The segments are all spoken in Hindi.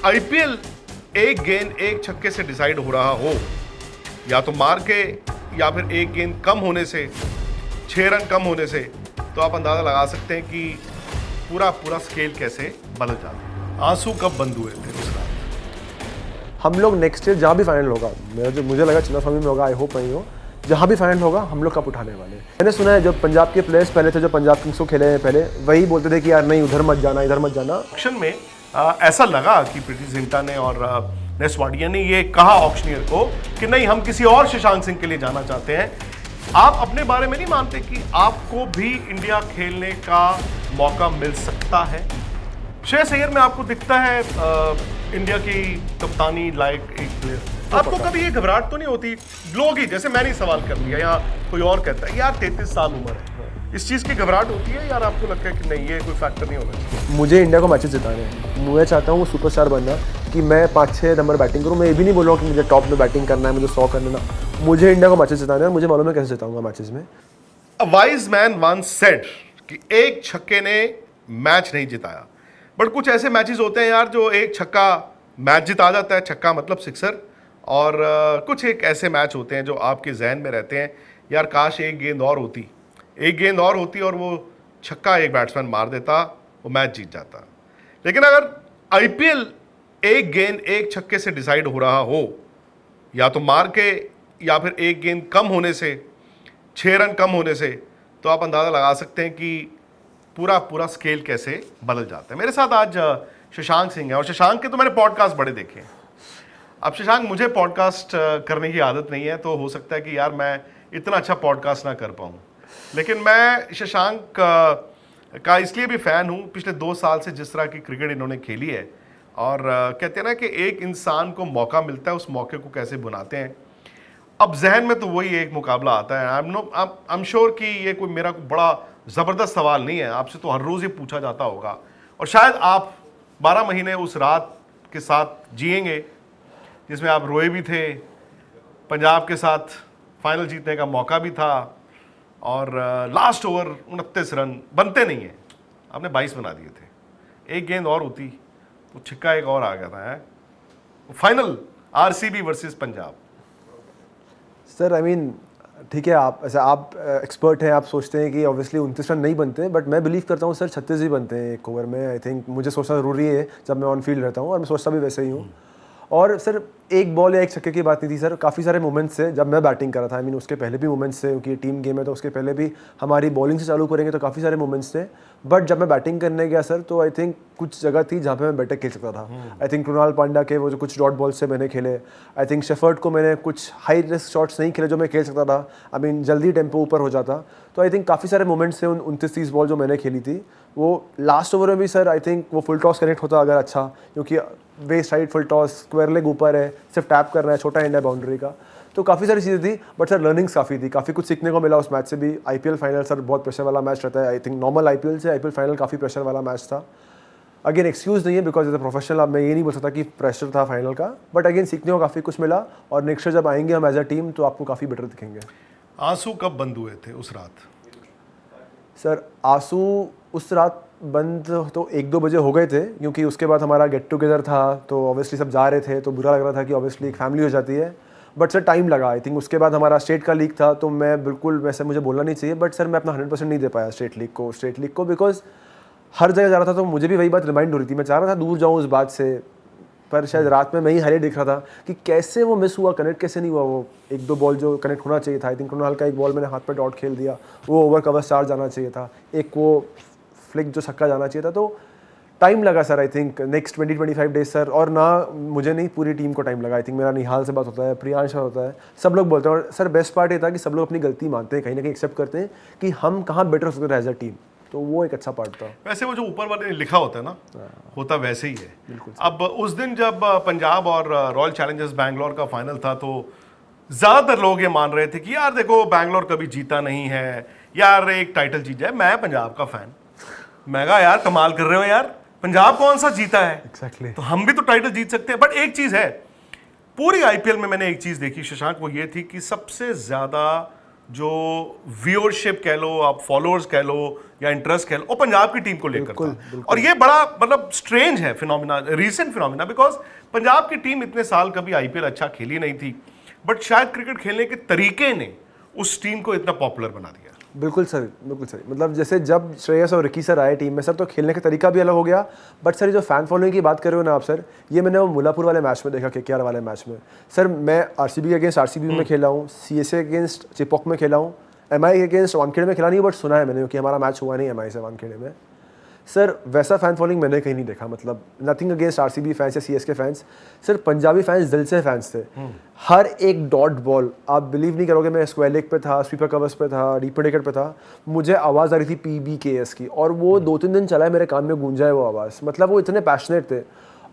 आईपीएल एक गेंद एक छक्के से डिसाइड हो रहा हो, या तो मार के या फिर एक गेंद कम होने से, 6 रन कम होने से, तो आप अंदाजा लगा सकते हैं कि पूरा पूरा स्केल कैसे बदल जाता है। आंसू कब बंद हुए थे उस रात? हम लोग नेक्स्ट ईयर जहाँ भी फाइनल होगा, मुझे लगा चिन्नास्वामी में होगा, आई होप वहीं हो, जहाँ भी फाइनल होगा हम लोग कप उठाने वाले हैं। मैंने सुना है जो पंजाब के प्लेयर्स पहले थे, जो पंजाब किंग्स को खेले हैं पहले, वही बोलते थे कि यार नहीं उधर मत जाना, इधर मत जाना। ऑक्शन में ऐसा लगा कि प्रीति जिंटा ने और नेस वाडिया ने ये कहा ऑक्शनियर को कि नहीं, हम किसी और शशांक सिंह के लिए जाना चाहते हैं। आप अपने बारे में नहीं मानते कि आपको भी इंडिया खेलने का मौका मिल सकता है? श्रेयस अय्यर में आपको दिखता है इंडिया की कप्तानी लायक एक प्लेयर? आपको कभी ये घबराहट तो नहीं होती? लोग ही, जैसे मैंने सवाल कर लिया या कोई और कहता है यार 33 साल उम्र है, इस चीज़ की घबराहट होती है यार? आपको लगता है कि नहीं, ये कोई फैक्टर नहीं होना चाहिए? मुझे इंडिया को मैचेस जिताने हैं। मैं चाहता हूँ सुपरस्टार बनना, कि मैं 5-6 नंबर बैटिंग करूँ। मैं ये भी नहीं बोल रहा हूँ कि मुझे टॉप में बैटिंग करना है, मुझे 100 करना। मुझे इंडिया को मैचेस जिताना है, मुझे मालूम है कैसे जिताऊंगा मैचेस में। A wise man once said कि एक छक्के ने मैच नहीं जिताया, बट कुछ ऐसे मैचेस होते हैं यार जो एक छक्का मैच जिता जाता है, छक्का मतलब सिक्सर। और कुछ एक ऐसे मैच होते हैं जो आपके जहन में रहते हैं, यार काश एक गेंद और होती, एक गेंद और होती और वो छक्का एक बैट्समैन मार देता, वो मैच जीत जाता। लेकिन अगर आईपीएल एक गेंद एक छक्के से डिसाइड हो रहा हो, या तो मार के या फिर एक गेंद कम होने से, 6 रन कम होने से, तो आप अंदाज़ा लगा सकते हैं कि पूरा पूरा स्केल कैसे बदल जाता है। मेरे साथ आज शशांक सिंह है, और शशांक के तो मैंने पॉडकास्ट बड़े देखे हैं। अब शशांक, मुझे पॉडकास्ट करने की आदत नहीं है, तो हो सकता है कि यार मैं इतना अच्छा पॉडकास्ट ना कर पाऊँ, लेकिन मैं शशांक का इसलिए भी फ़ैन हूँ, पिछले 2 साल से जिस तरह की क्रिकेट इन्होंने खेली है। और कहते हैं ना कि एक इंसान को मौका मिलता है, उस मौके को कैसे बुनाते हैं। अब जहन में तो वही एक मुकाबला आता है। आई एम श्योर कि ये कोई मेरा बड़ा ज़बरदस्त सवाल नहीं है, आपसे तो हर रोज़ ये पूछा जाता होगा, और शायद आप 12 महीने उस रात के साथ जिएंगे जिसमें आप रोए भी थे, पंजाब के साथ फाइनल जीतने का मौका भी था, और लास्ट ओवर 29 रन बनते नहीं है, आपने 22 बना दिए थे। एक गेंद और होती तो छिक्का एक और आ गया था। है final RCB versus Punjab. Sir I mean ठीक है, आप ऐसा आप एक्सपर्ट हैं, आप सोचते हैं कि ऑब्वियसली 29 रन नहीं बनते, बट मैं बिलीव करता हूँ सर 36 ही बनते हैं एक ओवर में। आई थिंक मुझे सोचना ज़रूरी है जब मैं ऑन फील्ड रहता हूँ, और मैं सोचता भी वैसे ही हूँ। और सर एक बॉल या एक छक्के की बात नहीं थी सर, काफ़ी सारे मोमेंट्स थे जब मैं बैटिंग कर रहा था। आई मीन उसके पहले भी मोमेंट्स थे, क्योंकि टीम गेम है तो उसके पहले भी हमारी बॉलिंग से चालू करेंगे तो काफ़ी सारे मोमेंट्स थे। बट जब मैं बैटिंग करने गया सर, तो आई थिंक कुछ जगह थी जहाँ पे मैं बेटर खेल सकता था। आई थिंक कृणाल पांड्या के वो जो कुछ डॉट बॉल से मैंने खेले, आई थिंक शेफर्ड को मैंने कुछ हाई रिस्क शॉट्स नहीं खेले जो मैं खेल सकता था। आई मीन जल्दी टेम्पो ऊपर हो जाता। तो आई थिंक काफ़ी सारे मोमेंट्स थे उन 29-30 बॉल जो मैंने खेली थी। वो लास्ट ओवर में भी सर आई थिंक वो फुल टॉस कनेक्ट होता अगर अच्छा, क्योंकि west side full toss, square leg ऊपर है, सिर्फ टैप करना है, छोटा एंड है बाउंड्री का। तो काफ़ी सारी चीज़ें थी, बट सर लर्निंग्स काफ़ी थी, काफ़ी कुछ सीखने को मिला उस मैच से भी। आईपीएल फाइनल सर बहुत प्रेशर वाला मैच रहता है। आई थिंक नॉर्मल आईपीएल से आईपीएल फाइनल काफ़ी प्रेशर वाला मैच था। अगेन एक्सक्यूज़ नहीं है, बिकॉज एज ए प्रोफेशनल अब मैं ये नहीं बोल सकता कि प्रेशर था फाइनल का, बट अगेन सीखने को काफ़ी कुछ मिला। और नेक्स्ट ईयर जब आएंगे हम एज अ टीम तो आपको काफ़ी बेटर दिखेंगे। आंसू कब बंद हुए थे उस रात? सर आंसू उस रात बंद तो 1-2 बजे हो गए थे, क्योंकि उसके बाद हमारा गेट टुगेदर था, तो ऑब्वियसली सब जा रहे थे, तो बुरा लग रहा था कि ऑब्वियसली एक फैमिली हो जाती है। बट सर टाइम लगा। आई थिंक उसके बाद हमारा स्टेट का लीग था, तो मैं बिल्कुल वैसे मुझे बोलना नहीं चाहिए, बट सर मैं अपना 100% नहीं दे पाया स्टेट लीग को, बिकॉज हर जगह जा रहा था तो मुझे भी वही बात रिमाइंड हो रही थी। मैं चाह रहा था दूर जाऊँ उस बात से, पर शायद रात में मैं ही हाईलाइट दिख रहा था कि कैसे वो मिस हुआ, कनेक्ट कैसे नहीं हुआ। वो 1-2 बॉल जो कनेक्ट होना चाहिए था, आई थिंक कृणाल का एक बॉल मैंने हाथ पर डॉट खेल दिया, वो ओवर कवर 4 जाना चाहिए था, एक वो फ्लिक जो छक्का जाना चाहिए था। तो टाइम लगा sir, I think next 20-25 days sir, और ना मुझे नहीं पूरी टीम को टाइम लगा। आई थिंक मेरा निहाल से बात होता है, प्रियांश से होता है, सब लोग बोलते हैं। और सर बेस्ट पार्ट ये था कि सब लोग अपनी गलती मानते हैं, कहीं ना कहीं एक्सेप्ट करते हैं कि हम कहाँ बेटर हो सकते हैं एज अ टीम। तो वो एक अच्छा पार्ट था। वैसे वो जो ऊपर वाले ने लिखा होता है ना, होता वैसे ही है। बिल्कुल। अब उस दिन जब पंजाब और रॉयल चैलेंजर्स बैंगलोर का फाइनल था, तो ज़्यादातर लोग ये मान रहे थे कि यार देखो बैंगलोर कभी जीता नहीं है, यार एक टाइटल जीत जाए। मैं पंजाब का फ़ैन, मैं कहा यार कमाल कर रहे हो यार, पंजाब कौन सा जीता है? Exactly. तो हम भी तो टाइटल जीत सकते हैं। बट एक चीज़ है, पूरी आईपीएल में मैंने एक चीज़ देखी शशांक, वो ये थी कि सबसे ज़्यादा जो व्यूअरशिप कह लो, आप फॉलोअर्स कह लो या इंटरेस्ट कह लो, वो पंजाब की टीम को लेकर था। और ये बड़ा मतलब स्ट्रेंज है phenomena, recent phenomena, because Punjab की टीम इतने साल कभी आईपीएल अच्छा खेली नहीं थी, बट शायद क्रिकेट खेलने के तरीके ने उस टीम को इतना पॉपुलर बना दिया। बिल्कुल सर, बिल्कुल सही। मतलब जैसे जब श्रेयस और रिकी सर आए टीम में सर, तो खेलने का तरीका भी अलग हो गया। बट सर, ये जो फैन फॉलोइंग की बात कर रहे हो ना आप सर, ये मैंने वो मुलापुर वाले मैच में देखा, केकेआर वाले मैच में। सर मैं आरसीबी के अगेंस्ट आरसीबी में खेला हूँ, सीएसए के अगेंस्ट चिपॉक में खेला हूँ, एमआई के अगेंस्ट वानखेड़े में खेला नहीं, बट सुना है मैंने कि हमारा मैच हुआ नहीं एमआई से वानखेड़े में। सर वैसा फैन फॉलोइंग मैंने कहीं नहीं देखा। मतलब नथिंग अगेंस्ट आरसीबी फैंस या CSK fans, sir Punjabi fans दिल से फैंस थे। हर एक डॉट बॉल, आप बिलीव नहीं करोगे, मैं स्क्वायर लेग पे था, स्वीपर कवर्स पे था, डीपर विकेट पे था, मुझे आवाज़ आ रही थी PBKS की, और वो 2-3 दिन चला है, मेरे कान में गूंजा है वो आवाज़। मतलब वो इतने पैशनेट थे।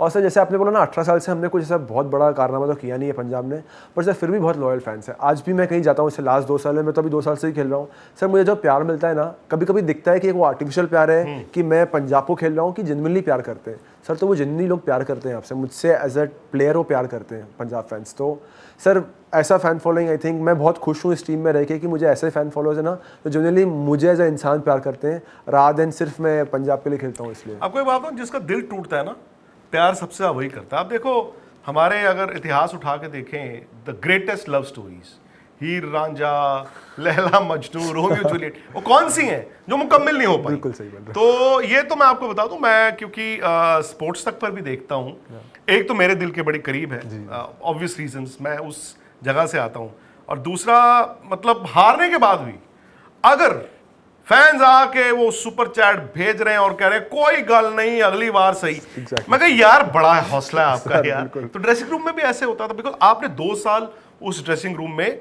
और सर जैसे आपने बोला ना, 18 साल से हमने कुछ ऐसा बहुत बड़ा कारनामा तो किया नहीं है पंजाब ने, पर सर फिर भी बहुत लॉयल फैंस है। आज भी मैं कहीं जाता हूँ, इससे लास्ट 2 साल में, मैं तो अभी 2 साल से ही खेल रहा हूँ सर, मुझे जो प्यार मिलता है ना, कभी कभी दिखता है कि वो आर्टिफिशियल प्यार है कि मैं पंजाब को खेल रहा हूँ, कि जेन्युइनली प्यार करते हैं सर। तो वो जेन्युइनली लोग प्यार करते हैं आपसे, मुझसे एज अ प्लेयर वो प्यार करते हैं पंजाब फैंस। तो सर ऐसा फ़ैन फॉलोइंग, आई थिंक मैं बहुत खुश हूँ इस टीम में रह के कि मुझे ऐसे फ़ैन फॉलोअर्स है ना, जो जेन्युइनली मुझे एज अ इंसान प्यार करते हैं, रात दिन सिर्फ मैं पंजाब के लिए खेलता हूँ इसलिए। आपको एक बात बताऊं, जिसका दिल टूटता है ना, प्यार सबसे ज्यादा वही करता है। आप देखो, हमारे अगर इतिहास उठा के देखें, the greatest love stories, Heer Ranjha, Laila Majnu, Romeo Juliet, वो कौन सी हैं जो मुकम्मल नहीं हो पाई? बिल्कुल सही बात है। तो ये तो मैं आपको बता दूं, मैं क्योंकि स्पोर्ट्स तक पर भी देखता हूं, एक तो मेरे दिल के बड़े करीब है, ऑब्वियस रीजंस, मैं उस जगह से आता हूं, और दूसरा मतलब हारने के बाद भी अगर फैंस आके वो सुपर चैट भेज रहे हैं और कह रहे हैं कोई गल नहीं, अगली बार सही, मैं कहा यार बड़ा हौसला है आपका यार। तो ड्रेसिंग रूम में भी ऐसे होता था, बिकॉज आपने 2 साल उस ड्रेसिंग रूम में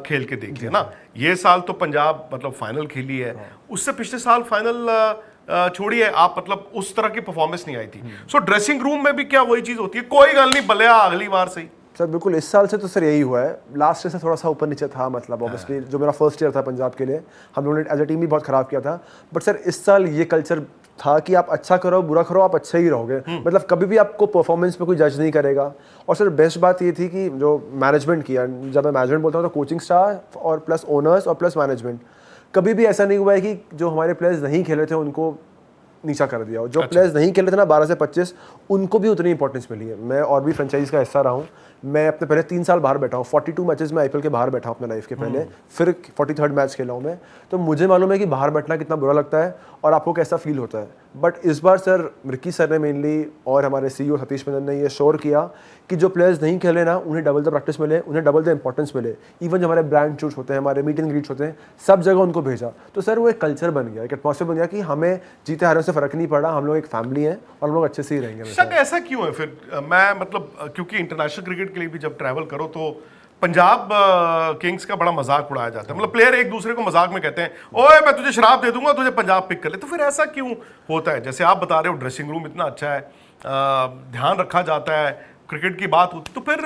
खेल के देख लिया ना। ये साल तो पंजाब मतलब फाइनल खेली है, उससे पिछले साल फाइनल छोड़िए आप, मतलब उस तरह की परफॉर्मेंस नहीं आई थी। सो ड्रेसिंग रूम में भी क्या वही चीज होती है, कोई गल नहीं भले अगली बार सही। सर बिल्कुल, इस साल से तो सर यही हुआ है। लास्ट ईयर से थोड़ा सा ऊपर नीचे था, मतलब ऑब्वियसली जो मेरा फर्स्ट ईयर था पंजाब के लिए, हम लोगों ने एज अ टीम भी बहुत ख़राब किया था। बट सर इस साल ये कल्चर था कि आप अच्छा करो बुरा करो, आप अच्छे ही रहोगे। मतलब कभी भी आपको परफॉर्मेंस पे कोई जज नहीं करेगा। और सर बेस्ट बात ये थी कि जो मैनेजमेंट किया, जब मैं मैनेजमेंट बोलता हूँ तो कोचिंग स्टाफ और प्लस ओनर्स और प्लस मैनेजमेंट, कभी भी ऐसा नहीं हुआ है कि जो हमारे प्लेयर्स नहीं खेले थे उनको नीचा कर दिया हो। जो प्लेयर्स नहीं खेले थे ना 12 से 25, उनको भी उतनी इंपॉर्टेंस मिली है। मैं और भी फ्रेंचाइज का हिस्सा रहा हूँ, मैं अपने पहले 3 साल बाहर बैठा हूँ, 42 मैचेस में आईपीएल के बाहर बैठा हूँ अपने लाइफ के पहले, फिर 43rd मैच खेला हूँ मैं। तो मुझे मालूम है कि बाहर बैठना कितना बुरा लगता है और आपको कैसा फील होता है। बट इस बार सर रिकी सर ने मेनली और हमारे CEO सतीश मेनन ने ये श्योर किया कि जो प्लेयर्स नहीं खेले ना, उन्हें डबल द प्रैक्टिस मिले, उन्हें डबल द इंपॉर्टेंस मिले। इवन जो हमारे ब्रांड शूट्स होते हैं, हमारे मीट एंड ग्रीट्स होते हैं, सब जगह उनको भेजा। तो सर वो एक कल्चर बन गया, एक एटमॉस्फेयर बन गया कि हमें जीते हारे से फर्क नहीं पड़ा, हम लोग एक फैमिली हैं और हम लोग अच्छे से ही रहेंगे। शक ऐसा क्यों है फिर? मैं मतलब क्योंकि इंटरनेशनल क्रिकेट के लिए भी जब ट्रैवल करो तो पंजाब किंग्स का बड़ा मजाक उड़ाया जाता है। मतलब प्लेयर एक दूसरे को मजाक में कहते हैं, ओए मैं तुझे शराब दे दूंगा, तुझे पंजाब पिक कर ले। तो फिर ऐसा क्यों होता है? जैसे आप बता रहे हो ड्रेसिंग रूम इतना अच्छा है, ध्यान रखा जाता है, क्रिकेट की बात होती, तो फिर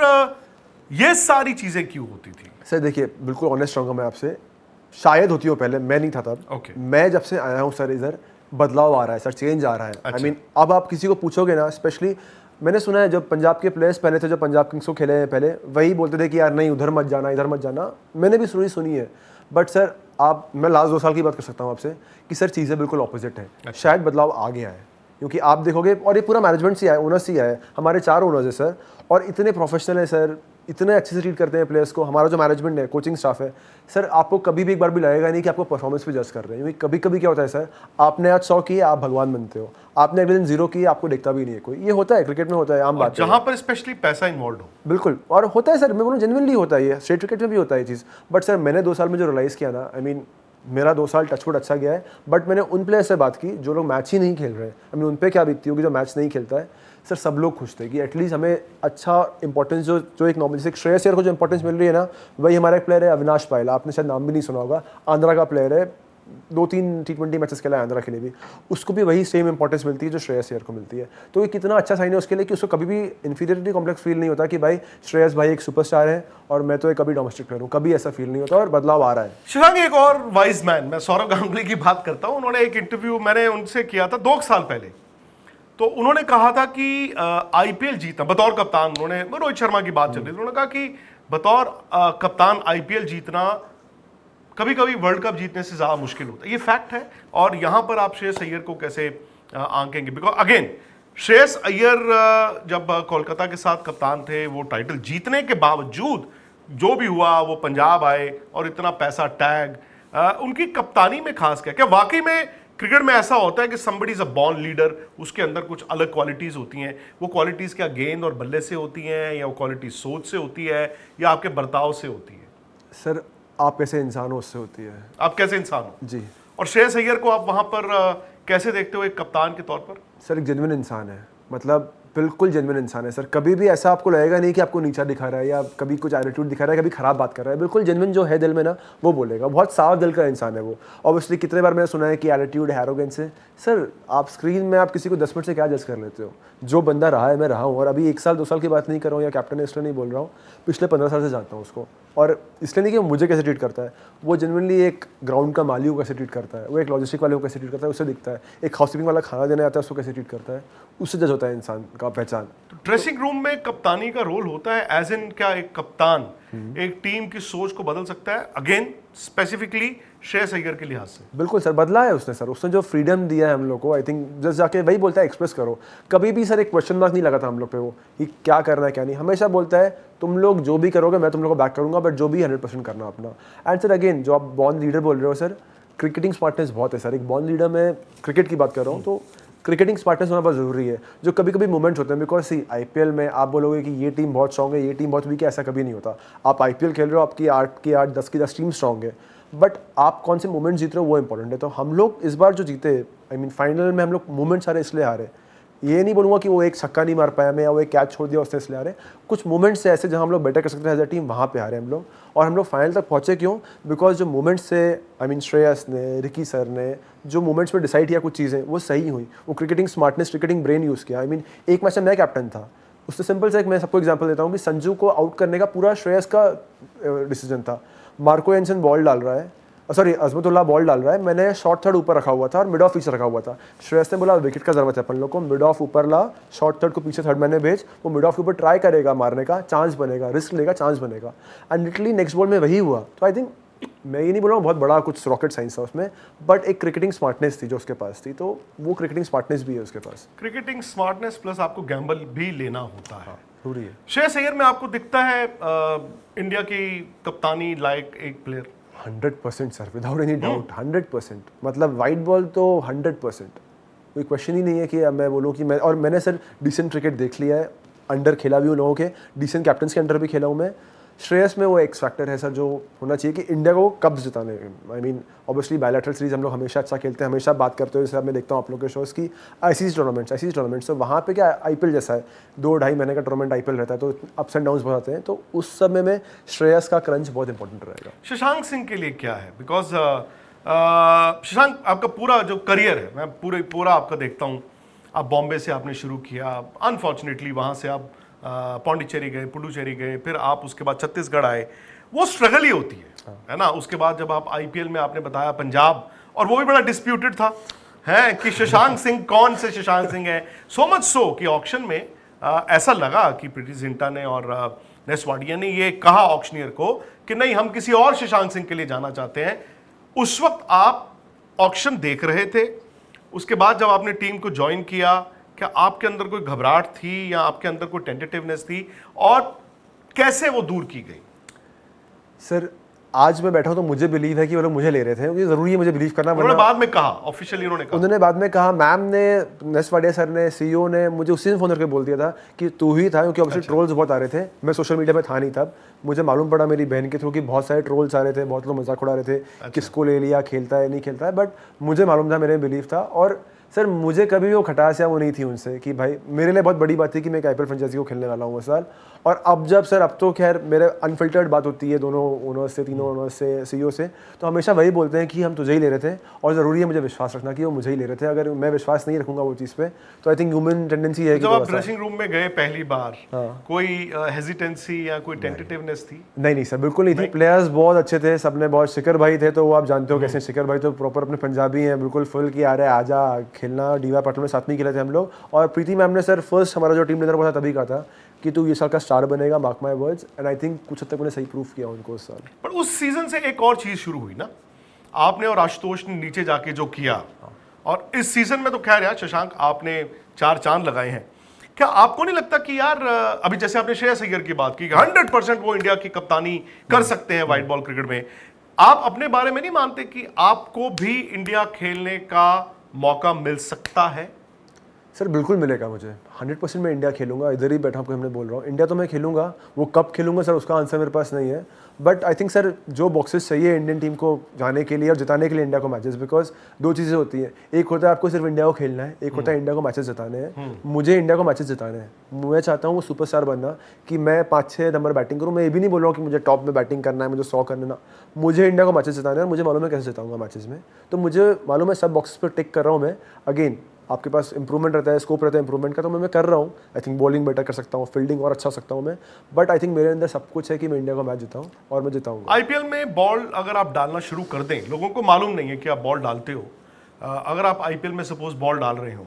ये सारी चीजें क्यों होती थी? सर देखिए, बिल्कुल ऑनेस्ट रहूँगा मैं आपसे, शायद होती हो पहले, मैं नहीं था तब। Okay. मैं जब से आया हूँ सर, इधर बदलाव आ रहा है सर, चेंज आ रहा है। आई मीन अब आप किसी को पूछोगे ना, स्पेशली मैंने सुना है जब पंजाब के प्लेयर्स पहले थे, जो पंजाब किंग्स को खेले हैं पहले, वही बोलते थे कि यार नहीं उधर मत जाना, इधर मत जाना। मैंने भी सुनी है। बट सर आप, मैं लास्ट 2 साल की बात कर सकता हूँ आपसे कि सर चीज़ें बिल्कुल ऑपोजिट है। शायद बदलाव आ गया है, क्योंकि आप देखोगे, और ये पूरा मैनेजमेंट से है, ओनर्स से है, हमारे 4 ओनर्स है सर, और इतने प्रोफेशनल है सर, इतने अच्छे से ट्रीट करते हैं प्लेयर्स को। हमारा जो मैनेजमेंट है, कोचिंग स्टाफ है सर, आपको कभी भी एक बार भी लगेगा नहीं कि आपको परफॉर्मेंस पे जज कर रहे हैं। क्योंकि कभी कभी क्या होता है सर, आपने आज 100 किए आप भगवान बनते हो, आपने अगले दिन 0 किए आपको देखता भी नहीं है कोई। ये होता है क्रिकेट में, होता है, आम बात है। जहां पर स्पेशली पैसा इन्वॉल्व हो, बिल्कुल, और होता है सर, मैं बोलूँ जेन्युइनली होता है, ये स्टेट क्रिकेट में भी होता है ये चीज़। बट सर मैंने 2 साल में जो रियलाइज़ किया ना, आई मीन मेरा 2 साल टचवुड अच्छा गया है, बट मैंने उन प्लेयर्स से बात की जो लोग मैच ही नहीं खेल रहे हैं। आई मीन उन पे क्या बीतती होगी जो मैच नहीं खेलता है। सर सब लोग खुश थे कि एटलीस्ट हमें अच्छा इंपॉर्टेंस, जो एक नॉर्मल, जैसे श्रेयस अय्यर को जो इंपॉर्टेंस मिल रही है ना, वही हमारा एक प्लेयर है अविनाश पायला, आपने शायद नाम भी नहीं सुना होगा, आंध्रा का प्लेयर है, 2-3 T20 मैचेस खेला है आंध्रा के लिए भी, उसको भी वही सेम इंपॉर्टेंस मिलती है जो श्रेयस अय्यर को मिलती है। तो ये कितना अच्छा साइन है उसके लिए कि उसको कभी भी इन्फीरियरिटी कॉम्प्लेक्स फील नहीं होता कि भाई श्रेयस भाई एक सुपरस्टार है और मैं तो एक कभी डोमेस्टिक प्लेयर हूँ, कभी ऐसा फील नहीं होता, और बदलाव आ रहा है। शिवांग, एक और वाइज मैन, मैं सौरव गांगुली की बात करता हूं। उन्होंने एक इंटरव्यू मैंने उनसे किया था 2 साल पहले, तो उन्होंने कहा था कि आईपीएल जीतना बतौर कप्तान, उन्होंने, रोहित शर्मा की बात चल रही थी, उन्होंने कहा कि बतौर कप्तान आईपीएल जीतना कभी कभी वर्ल्ड कप जीतने से ज़्यादा मुश्किल होता है, ये फैक्ट है। और यहाँ पर आप श्रेयस अय्यर को कैसे आंकेंगे? बिकॉज अगेन श्रेयस अय्यर जब कोलकाता के साथ कप्तान थे, वो टाइटल जीतने के बावजूद जो भी हुआ, वो पंजाब आए और इतना पैसा टैग, उनकी कप्तानी में खास क्या वाकई में क्रिकेट में ऐसा होता है कि somebody is a born leader, उसके अंदर कुछ अलग क्वालिटीज होती हैं? वो क्वालिटीज क्या गेंद और बल्ले से होती हैं, या वो क्वालिटी सोच से होती है, या आपके बर्ताव से होती है? सर आप कैसे इंसान हो उससे होती है। आप कैसे इंसान हो जी। और श्रेयस अय्यर को आप वहां पर कैसे देखते हो एक कप्तान के तौर पर? सर एक जेन्युइन इंसान है, मतलब बिल्कुल जेन्युइन इंसान है सर। कभी भी ऐसा आपको लगेगा नहीं कि आपको नीचा दिखा रहा है या कभी कुछ एटीट्यूड दिखा रहा है, कभी खराब बात कर रहा है। बिल्कुल जेन्युइन जो है दिल में ना, वो बोलेगा। बहुत साफ दिल का इंसान है वो। ऑब्वियसली कितने बार मैंने सुना है कि एटीट्यूड है, एरोगेंस है। सर आप स्क्रीन में आप किसी को 10 मिनट से क्या जज कर लेते हो? जो बंदा रहा है मैं रहा हूँ, और अभी 1 साल 2 साल की बात नहीं कर रहा हूँ या कैप्टन है इसलिए नहीं बोल रहा हूँ, पिछले 15 साल से जानता हूँ उसको। और इसलिए नहीं कि मुझे कैसे ट्रीट करता है, वो जेन्युइनली एक ग्राउंड का माली को कैसे ट्रीट करता है, वो एक लॉजिस्टिक वाले को कैसे ट्रीट करता है, उससे दिखता है। एक हाउसकीपिंग वाला खाना देने आता है, उसको कैसे ट्रीट करता है, उससे जज होता है इंसान का पहचान। तो ड्रेसिंग रूम में कप्तानी का रोल होता है, एज इन क्या एक कप्तान एक टीम की सोच को बदल सकता है? अगेन स्पेसिफिकली श्रेयस अय्यर के लिहाज से। बिल्कुल सर, बदला है उसने सर। उसने जो फ्रीडम दिया है हम लोग को, आई थिंक जस्ट जाके वही बोलता है एक्सप्रेस करो। कभी भी सर एक क्वेश्चन मार्क नहीं लगा था हम लोग पे वो कि क्या करना है क्या नहीं। हमेशा बोलता है तुम लोग जो भी करोगे मैं तुम लोग को बैक करूंगा, बट जो भी 100% करना अपना। एंड सर अगेन जो आप बॉर्न लीडर बोल रहे हो सर, क्रिकेटिंग स्मार्टनेस बहुत है सर। एक बॉर्न लीडर में क्रिकेट की बात कर रहा हूँ तो क्रिकेटिंग स्मार्टनेस होना बहुत ज़रूरी है। जो कभी कभी मोमेंट्स होते हैं, बिकॉज सी आईपीएल में आप बोलोगे कि ये टीम बहुत स्ट्रॉन्ग है, ये टीम बहुत वीक है, ऐसा कभी नहीं होता। आप आईपीएल खेल रहे हो, आपकी 8 की 8 10 की 10 टीम स्ट्रॉन्ग है, बट आप कौन से मोमेंट्स जीत रहे हो वो इंपॉर्टेंट है। तो हम लोग इस बार जो जीते, आई मीन फाइनल में हम लोग मोमेंट्स हारे इसलिए हारे। ये नहीं बोलूँगा कि वो एक छक्का नहीं मार पाया मैं या वो एक कैच छोड़ दिया उसने इसलिए हारे। कुछ मोमेंट्स है ऐसे जहाँ हम लोग बेटर कर सकते हैं एज अ टीम, वहाँ पे हारे हम लोग। और हम लोग फाइनल तक पहुँचे क्यों? बिकॉज जो मोमेंट्स से, आई मीन श्रेयस ने, रिकी सर ने जो मोमेंट्स पे डिसाइड किया कुछ चीज़ें, वो सही हुई। वो cricketing smartness, cricketing brain use किया। आई मीन एक मैच में मैं कैप्टन था, उससे सिंपल से एक मैं सबको एग्जांपल देता हूँ कि संजू को आउट करने का पूरा श्रेयस का डिसीजन था। मार्को एंसन बॉल डाल रहा है, सॉरी अजमतुल्लाह बॉल डाल रहा है, मैंने शॉर्ट थर्ड ऊपर रखा हुआ था और मिड ऑफ पीछे रखा हुआ था। श्रेयस ने बोला विकेट का जरूरत है अपन लोग को, मिड ऑफ ऊपर ला, शॉर्ट थर्ड को पीछे थर्ड मैंने भेज, वो मिड ऑफ के ऊपर ट्राई करेगा मारने का, चांस बनेगा, रिस्क लेगा, चांस बनेगा। एंड लिटरली नेक्स्ट बॉल में वही हुआ। तो आई थिंक मैं ये नहीं बोल रहा हूँ बहुत बड़ा कुछ रॉकेट साइंस था उसमें, बट एक क्रिकेटिंग स्मार्टनेस थी जो उसके पास थी, तो वो क्रिकेटिंग स्मार्टनेस भी है उसके पास। क्रिकेटिंग स्मार्टनेस प्लस आपको गैम्बल भी लेना होता है, जरूरी है। श्रेयस अय्यर में आपको दिखता है इंडिया की कप्तानी लायक एक player? 100% sir, without any doubt 100%। मतलब वाइट बॉल तो 100%, कोई क्वेश्चन ही नहीं है कि मैं बोलूँ कि मैं, और मैंने सर डिसेंट क्रिकेट देख लिया है, अंडर खेला भी हूँ लोगों के, डिसेंट कैप्टन्स के अंडर भी खेला हूँ मैं। श्रेयस में वो एक्स फैक्टर है सर जो होना चाहिए कि इंडिया को कब्स जिताने। I mean obviously bilateral series हम लोग हमेशा अच्छा खेलते हैं, हमेशा बात करते हो, जैसे मैं देखता हूँ आप लोग के शोज़ की आईसीसी टूर्नामेंट्स, तो वहाँ पे क्या आईपीएल जैसा है, 2-2.5 महीने का टूर्नामेंट आईपीएल रहता है, तो अप्स एंड डाउन्स बहुत आते हैं, तो उस समय में श्रेयस का क्रंच बहुत इंपॉर्टेंट रहेगा। शशांक सिंह के लिए क्या है? बिकॉज शशांक आपका पूरा जो करियर है, मैं पूरा आपका देखता हूँ, आप बॉम्बे से आपने शुरू किया, अनफॉर्चुनेटली वहाँ से आप पौंडीचेरी गए, पुडुचेरी गए, फिर आप उसके बाद छत्तीसगढ़ आए। वो स्ट्रगल ही होती है ना? उसके बाद जब आप आईपीएल में आपने बताया पंजाब, और वो भी बड़ा डिस्प्यूटेड था है कि शशांक सिंह कौन से शशांक सिंह है। सो मच सो कि ऑक्शन में ऐसा लगा कि प्रीति जिंटा ने और नेस वाडिया ने ये कहा ऑक्शनियर को कि नहीं, हम किसी और शशांक सिंह के लिए जाना चाहते हैं। उस वक्त आप ऑक्शन देख रहे थे, उसके बाद जब आपने टीम को ज्वाइन किया, क्या आपके अंदर कोई घबराहट थी या आपके अंदर कोई टेंटेटिवनेस थी, और कैसे वो दूर की गई? सर आज मैं बैठा हूँ तो मुझे बिलीव है कि वो लोग मुझे ले रहे थे, क्योंकि जरूरी है मुझे बिलीव करना। उन्होंने बाद में कहा, ऑफिशियली उन्होंने बाद में कहा, मैम ने, नेस वाडिया सर ने, सीईओ ने मुझे उसी दिन फोन करके बोल दिया था कि तू ही था, क्योंकि ऑब्वियसली ट्रोल्स बहुत आ रहे थे। मैं सोशल मीडिया पे था नहीं तब, मुझे मालूम पड़ा मेरी बहन के थ्रू कि बहुत सारे ट्रोल्स आ रहे थे, बहुत लोग मजाक उड़ा रहे थे, किसको ले लिया, खेलता है नहीं खेलता है, बट मुझे मालूम था, मेरे बिलीव था। और सर मुझे कभी वो खटास या वो नहीं थी उनसे कि भाई, मेरे लिए बहुत बड़ी बात थी कि मैं एक आईपीएल फ्रेंचाइजी को खेलने वाला हूँ इस साल। और अब जब सर, अब तो खैर मेरे अनफिल्टर्ड बात होती है दोनों ओनर्स से, तीनों ओनर्स से, सीईओ से, तो हमेशा वही बोलते हैं कि हम तुझे ही ले रहे थे, और ज़रूरी है मुझे विश्वास रखना कि वो मुझे ही ले रहे थे। अगर मैं विश्वास नहीं रखूंगा वो चीज़ पे, तो आई थिंक ह्यूमन टेंडेंसी है कि जब आप ड्रेसिंग रूम में गए पहली बार, कोई हेजिटेंसी या कोई टेंटेटिवनेस थी? नहीं सर, बिल्कुल नहीं थी। प्लेयर्स बहुत अच्छे थे, सबने बहुत, शिखर भाई थे, तो वो आप जानते हो कैसे, शिखर भाई तो प्रॉपर अपने पंजाबी हैं, बिल्कुल फुल की आ रहे आजा खेलना डीवाई पाटिल में साथ में ही खेले थे हम लोग, और प्रीति मैम ने सर फर्स्ट हमारा जो टीम लीडर हुआ था तभी कहा था कि तू ये साल का स्टार बनेगा, mark my words, and I think कुछ हद तक मैंने सही प्रूफ किया उनको उस साल। पर उस सीजन से एक और चीज शुरू हुई ना, आपने और आशुतोष ने नीचे जाके जो किया, और इस सीजन में तो खैर यार शशांक आपने 4 चांद लगाए हैं। क्या आपको नहीं लगता कि यार अभी जैसे आपने श्रेयस अय्यर की बात की 100% वो इंडिया की कप्तानी कर सकते हैं वाइट बॉल क्रिकेट में, आप अपने बारे में नहीं मानते कि आपको भी इंडिया खेलने का मौका मिल सकता है? सर बिल्कुल मिलेगा मुझे, 100% मैं इंडिया खेलूंगा, इधर ही बैठा आपको हमने बोल रहा हूँ, इंडिया तो मैं खेलूंगा। वो कब खेलूंगा सर उसका आंसर मेरे पास नहीं है, बट आई थिंक सर जो बॉक्सेस चाहिए इंडियन टीम को जाने के लिए और जिताने के लिए इंडिया को मैचेस, बिकॉज 2 चीज़ें होती हैं, एक होता है आपको सिर्फ इंडिया को खेलना है, एक होता है इंडिया को मैचेस जिताने हैं। मुझे इंडिया को मैचेस जिताने हैं, मैं चाहता हूँ वो सुपरस्टार बनना कि मैं 5-6 नंबर बैटिंग करूँ। मैं ये भी नहीं बोल रहा हूँ कि मुझे टॉप में बैटिंग करना है, मुझे 100 करना, मुझे इंडिया को मैचेस जिताने हैं, मुझे मालूम है कैसे जिताऊंगा मैचेस में। तो मुझे मालूम है सब बॉक्सेस पर टिक कर रहा हूँ मैं। अगेन आपके पास इंप्रूवमेंट रहता है, स्कोप रहता है इंप्रूवमेंट का, तो मैं कर रहा हूँ। आई थिंक बॉलिंग बेटर कर सकता हूँ, फील्डिंग और अच्छा सकता हूँ मैं, बट आई थिंक मेरे अंदर सब कुछ है कि मैं इंडिया को मैच जिताऊँ और मैं जिताऊंगा। आईपीएल में बॉल अगर आप डालना शुरू कर दें, लोगों को मालूम नहीं है कि आप बॉल डालते हो, अगर आप आईपीएल में सपोज बॉल डाल रहे हो,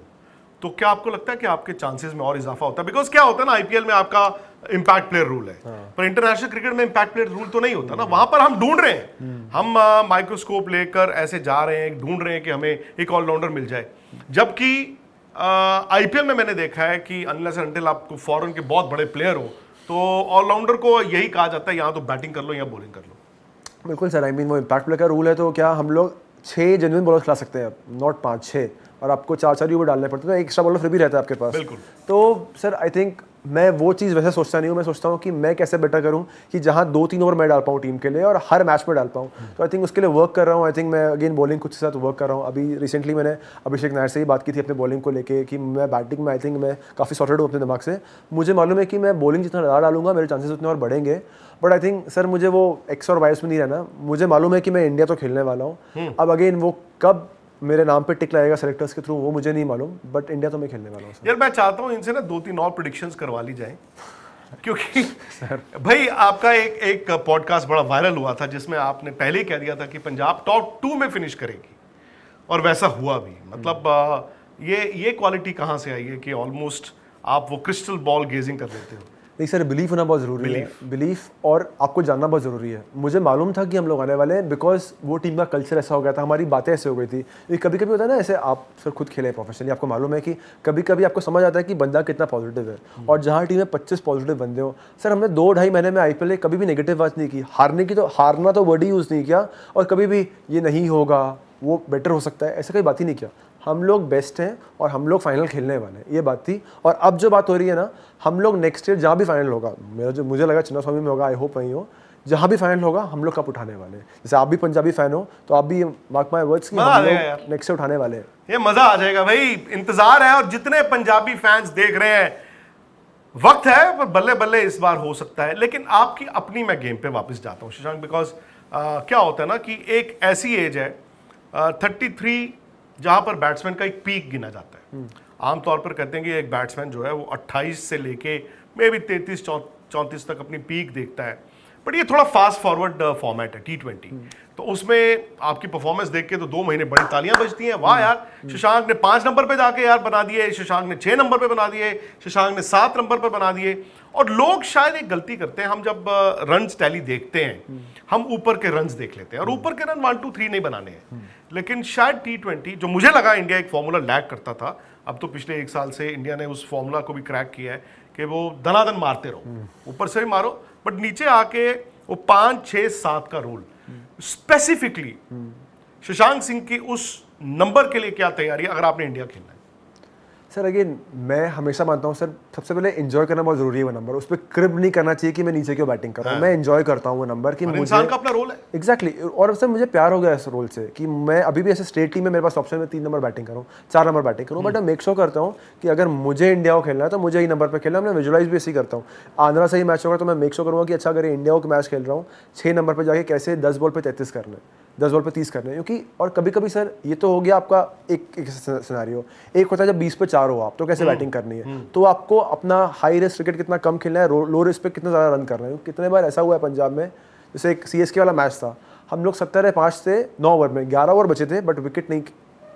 तो क्या आपको लगता है कि आपके चांसेस में और इजाफा होता है? बिकॉज क्या होता है ना, आईपीएल में आपका इंपैक्ट प्लेयर रूल है, पर इंटरनेशनल क्रिकेट में इंपैक्ट प्लेयर रूल तो नहीं होता ना। वहां पर हम ढूंढ रहे हैं, हम माइक्रोस्कोप लेकर ऐसे जा रहे हैं, ढूंढ रहे हैं कि हमें एक ऑलराउंडर मिल जाए। जबकि आईपीएल में मैंने देखा है कि अनलेस एंड अनटिल आप फॉरेन के बहुत बड़े प्लेयर हो, तो ऑलराउंडर को यही कहा जाता है यहाँ तो बैटिंग कर लो या बॉलिंग कर लो। बिल्कुल सर, आई मीन वो इम्पैक्ट प्ले का रूल है, तो क्या हम लोग 6 जेन्युइन बॉलर खिला सकते हैं, नॉट 5-6, और आपको 4-4 ही ओवर डालने पड़ते हैं, तो एक एक्स्ट्रा बॉलर फिर भी रहता है आपके पास। बिल्कुल। तो सर आई थिंक मैं वो चीज़ वैसे सोचता नहीं हूँ, मैं सोचता हूँ कि मैं कैसे बेटर करूँ कि जहाँ 2-3 ओवर मैं डाल पाऊँ टीम के लिए और हर मैच में डाल पाऊँ। तो आई थिंक उसके लिए वर्क कर रहा हूँ। आई थिंक मैं अगेन बॉलिंग कुछ के साथ वर्क कर रहा हूँ। अभी रिसेंटली मैंने अभिषेक नायर से ही बात की थी अपने बॉलिंग को लेके कि मैं बैटिंग में आई थिंक मैं काफ़ी सॉर्टेड हूँ अपने दिमाग से। मुझे मालूम है कि मैं बॉलिंग जितना ज़्यादा डालूंगा मेरे चांसेस उतने और बढ़ेंगे, बट आई थिंक सर मुझे वो एक्स और वाइस में नहीं रहना। मुझे मालूम है कि मैं इंडिया तो खेलने वाला हूँ। अब अगेन वो कब मेरे नाम पे टिक लगेगा सेलेक्टर्स के थ्रू वो मुझे नहीं मालूम, बट इंडिया तो मैं खेलने वाला हूँ। यार मैं चाहता हूँ इनसे ना 2-3 और प्रेडिक्शंस करवा ली जाए, क्योंकि भाई आपका एक पॉडकास्ट बड़ा वायरल हुआ था जिसमें आपने पहले ही कह दिया था कि पंजाब टॉप 2 में फिनिश करेगी, और वैसा हुआ भी। मतलब ये क्वालिटी कहाँ से आई है कि ऑलमोस्ट आप वो क्रिस्टल बॉल गेजिंग कर लेते हो? नहीं सर, बिलीफ होना बहुत ज़रूरी है, बिलीफ और आपको जानना बहुत ज़रूरी है। मुझे मालूम था कि हम लोग आने वाले हैं, बिकॉज वो टीम का कल्चर ऐसा हो गया था, हमारी बातें ऐसे हो गई थी। ये कभी कभी होता है ना, ऐसे आप सर खुद खेले प्रोफेशनली, आपको मालूम है कि कभी कभी आपको समझ आता है कि बंदा कितना पॉजिटिव है, और जहाँ टीम में 25 पॉजिटिव बंदे हो। सर हमने 2-2.5 महीने में आईपीएल कभी भी नेगेटिव बात नहीं की, हारने की तो हारना तो वर्ड ही यूज़ नहीं किया, और कभी भी ये नहीं होगा वो बेटर हो सकता है ऐसा कोई बात ही नहीं किया। हम लोग बेस्ट हैं और हम लोग फाइनल खेलने वाले हैं, ये बात थी। और अब जो बात हो रही है ना, हम लोग नेक्स्ट ईयर जहाँ भी फाइनल होगा, मुझे लगा चिन्नास्वामी में होगा, आई होप वहीं हो, जहाँ भी फाइनल होगा हम लोग कप उठाने वाले हैं। जैसे आप भी पंजाबी फैन हो तो आप भी मार्क माय वर्ड्स कि हम लोग नेक्स्ट ईयर उठाने वाले हैं। ये मजा आ जाएगा भाई, इंतजार है। और जितने पंजाबी फैंस देख रहे हैं, वक्त है पर बल्ले बल्ले इस बार हो सकता है। लेकिन आपकी अपनी मैं गेम पे वापस जाता हूँ शशांक, बिकॉज क्या होता है ना कि एक ऐसी एज है 33 जहां पर बैट्समैन का एक पीक गिना जाता है। आमतौर पर कहते हैं कि एक बैट्समैन जो है वो 28 से लेके मे भी 33-34 तक अपनी पीक देखता है। बट ये थोड़ा फास्ट फॉरवर्ड फॉर्मेट है T20, तो उसमें आपकी परफॉर्मेंस देख के तो 2 महीने बड़ी तालियां बजती हैं। वाह यार, शशांक ने 5 नंबर पे जाके यार बना दिए, शशांक ने 6 नंबर पे बना दिए, शशांक ने 7 नंबर पे बना दिए। और लोग शायद एक गलती करते हैं, हम जब रन्स टैली देखते हैं हम ऊपर के रन्स देख लेते हैं, और ऊपर के रन 1 2 3 नहीं बनाने हैं। लेकिन शायद T20 जो मुझे लगा इंडिया एक फॉर्मूला लैक करता था, अब तो पिछले 1 साल से इंडिया ने उस फॉर्मूला को भी क्रैक किया है कि वो दनादन मारते रहो, ऊपर से भी मारो बट नीचे आके वो 5 6 7 का रूल। स्पेसिफिकली शशांक सिंह की उस नंबर के लिए क्या तैयारी है अगर आपने इंडिया खेलना है? सर अगेन मैं हमेशा मानता हूँ सर, सबसे पहले एंजॉय करना बहुत जरूरी है वो नंबर। उस पर क्रिब नहीं करना चाहिए कि मैं नीचे क्यों बैटिंग कर रहा हूँ। मैं एंजॉय करता हूँ वो नंबर कि मुझे इंसान का अपना रोल है। एग्जैक्टली और सर मुझे प्यार हो गया इस रोल से कि मैं अभी भी ऐसे स्टेट टीम में मेरे पास ऑप्शन में 3 नंबर बैटिंग करूँ, 4 नंबर बैटिंग करूँ, बट मैं मेक श्योर करता हूँ कि अगर मुझे इंडिया को खेलना है तो मुझे ही नंबर पर खेलना है। मैं विजुअलाइज भी ऐसे ही करता हूँ। आंध्रा से ही मैच होगा तो मैं मेक श्योर करूँगा कि अच्छा अगर इंडिया को मैच खेल रहा हूँ 6 नंबर पर जाके कैसे 10 बॉल पे 33 करना है, 10 बॉल पे 30 करना है। क्योंकि और कभी कभी सर ये तो हो गया आपका एक सिनेरियो, एक होता है जब 20 पे 4 हो आप तो कैसे बैटिंग करनी है, तो आपको अपना हाई रिस्क क्रिकेट कितना कम खेलना है, लो रिस्क पे कितना ज़्यादा रन करना है। कितने बार ऐसा हुआ है पंजाब में, जैसे एक CSK वाला मैच था, हम लोग 70 5 से 9 ओवर में 11 ओवर बचे थे बट विकेट नहीं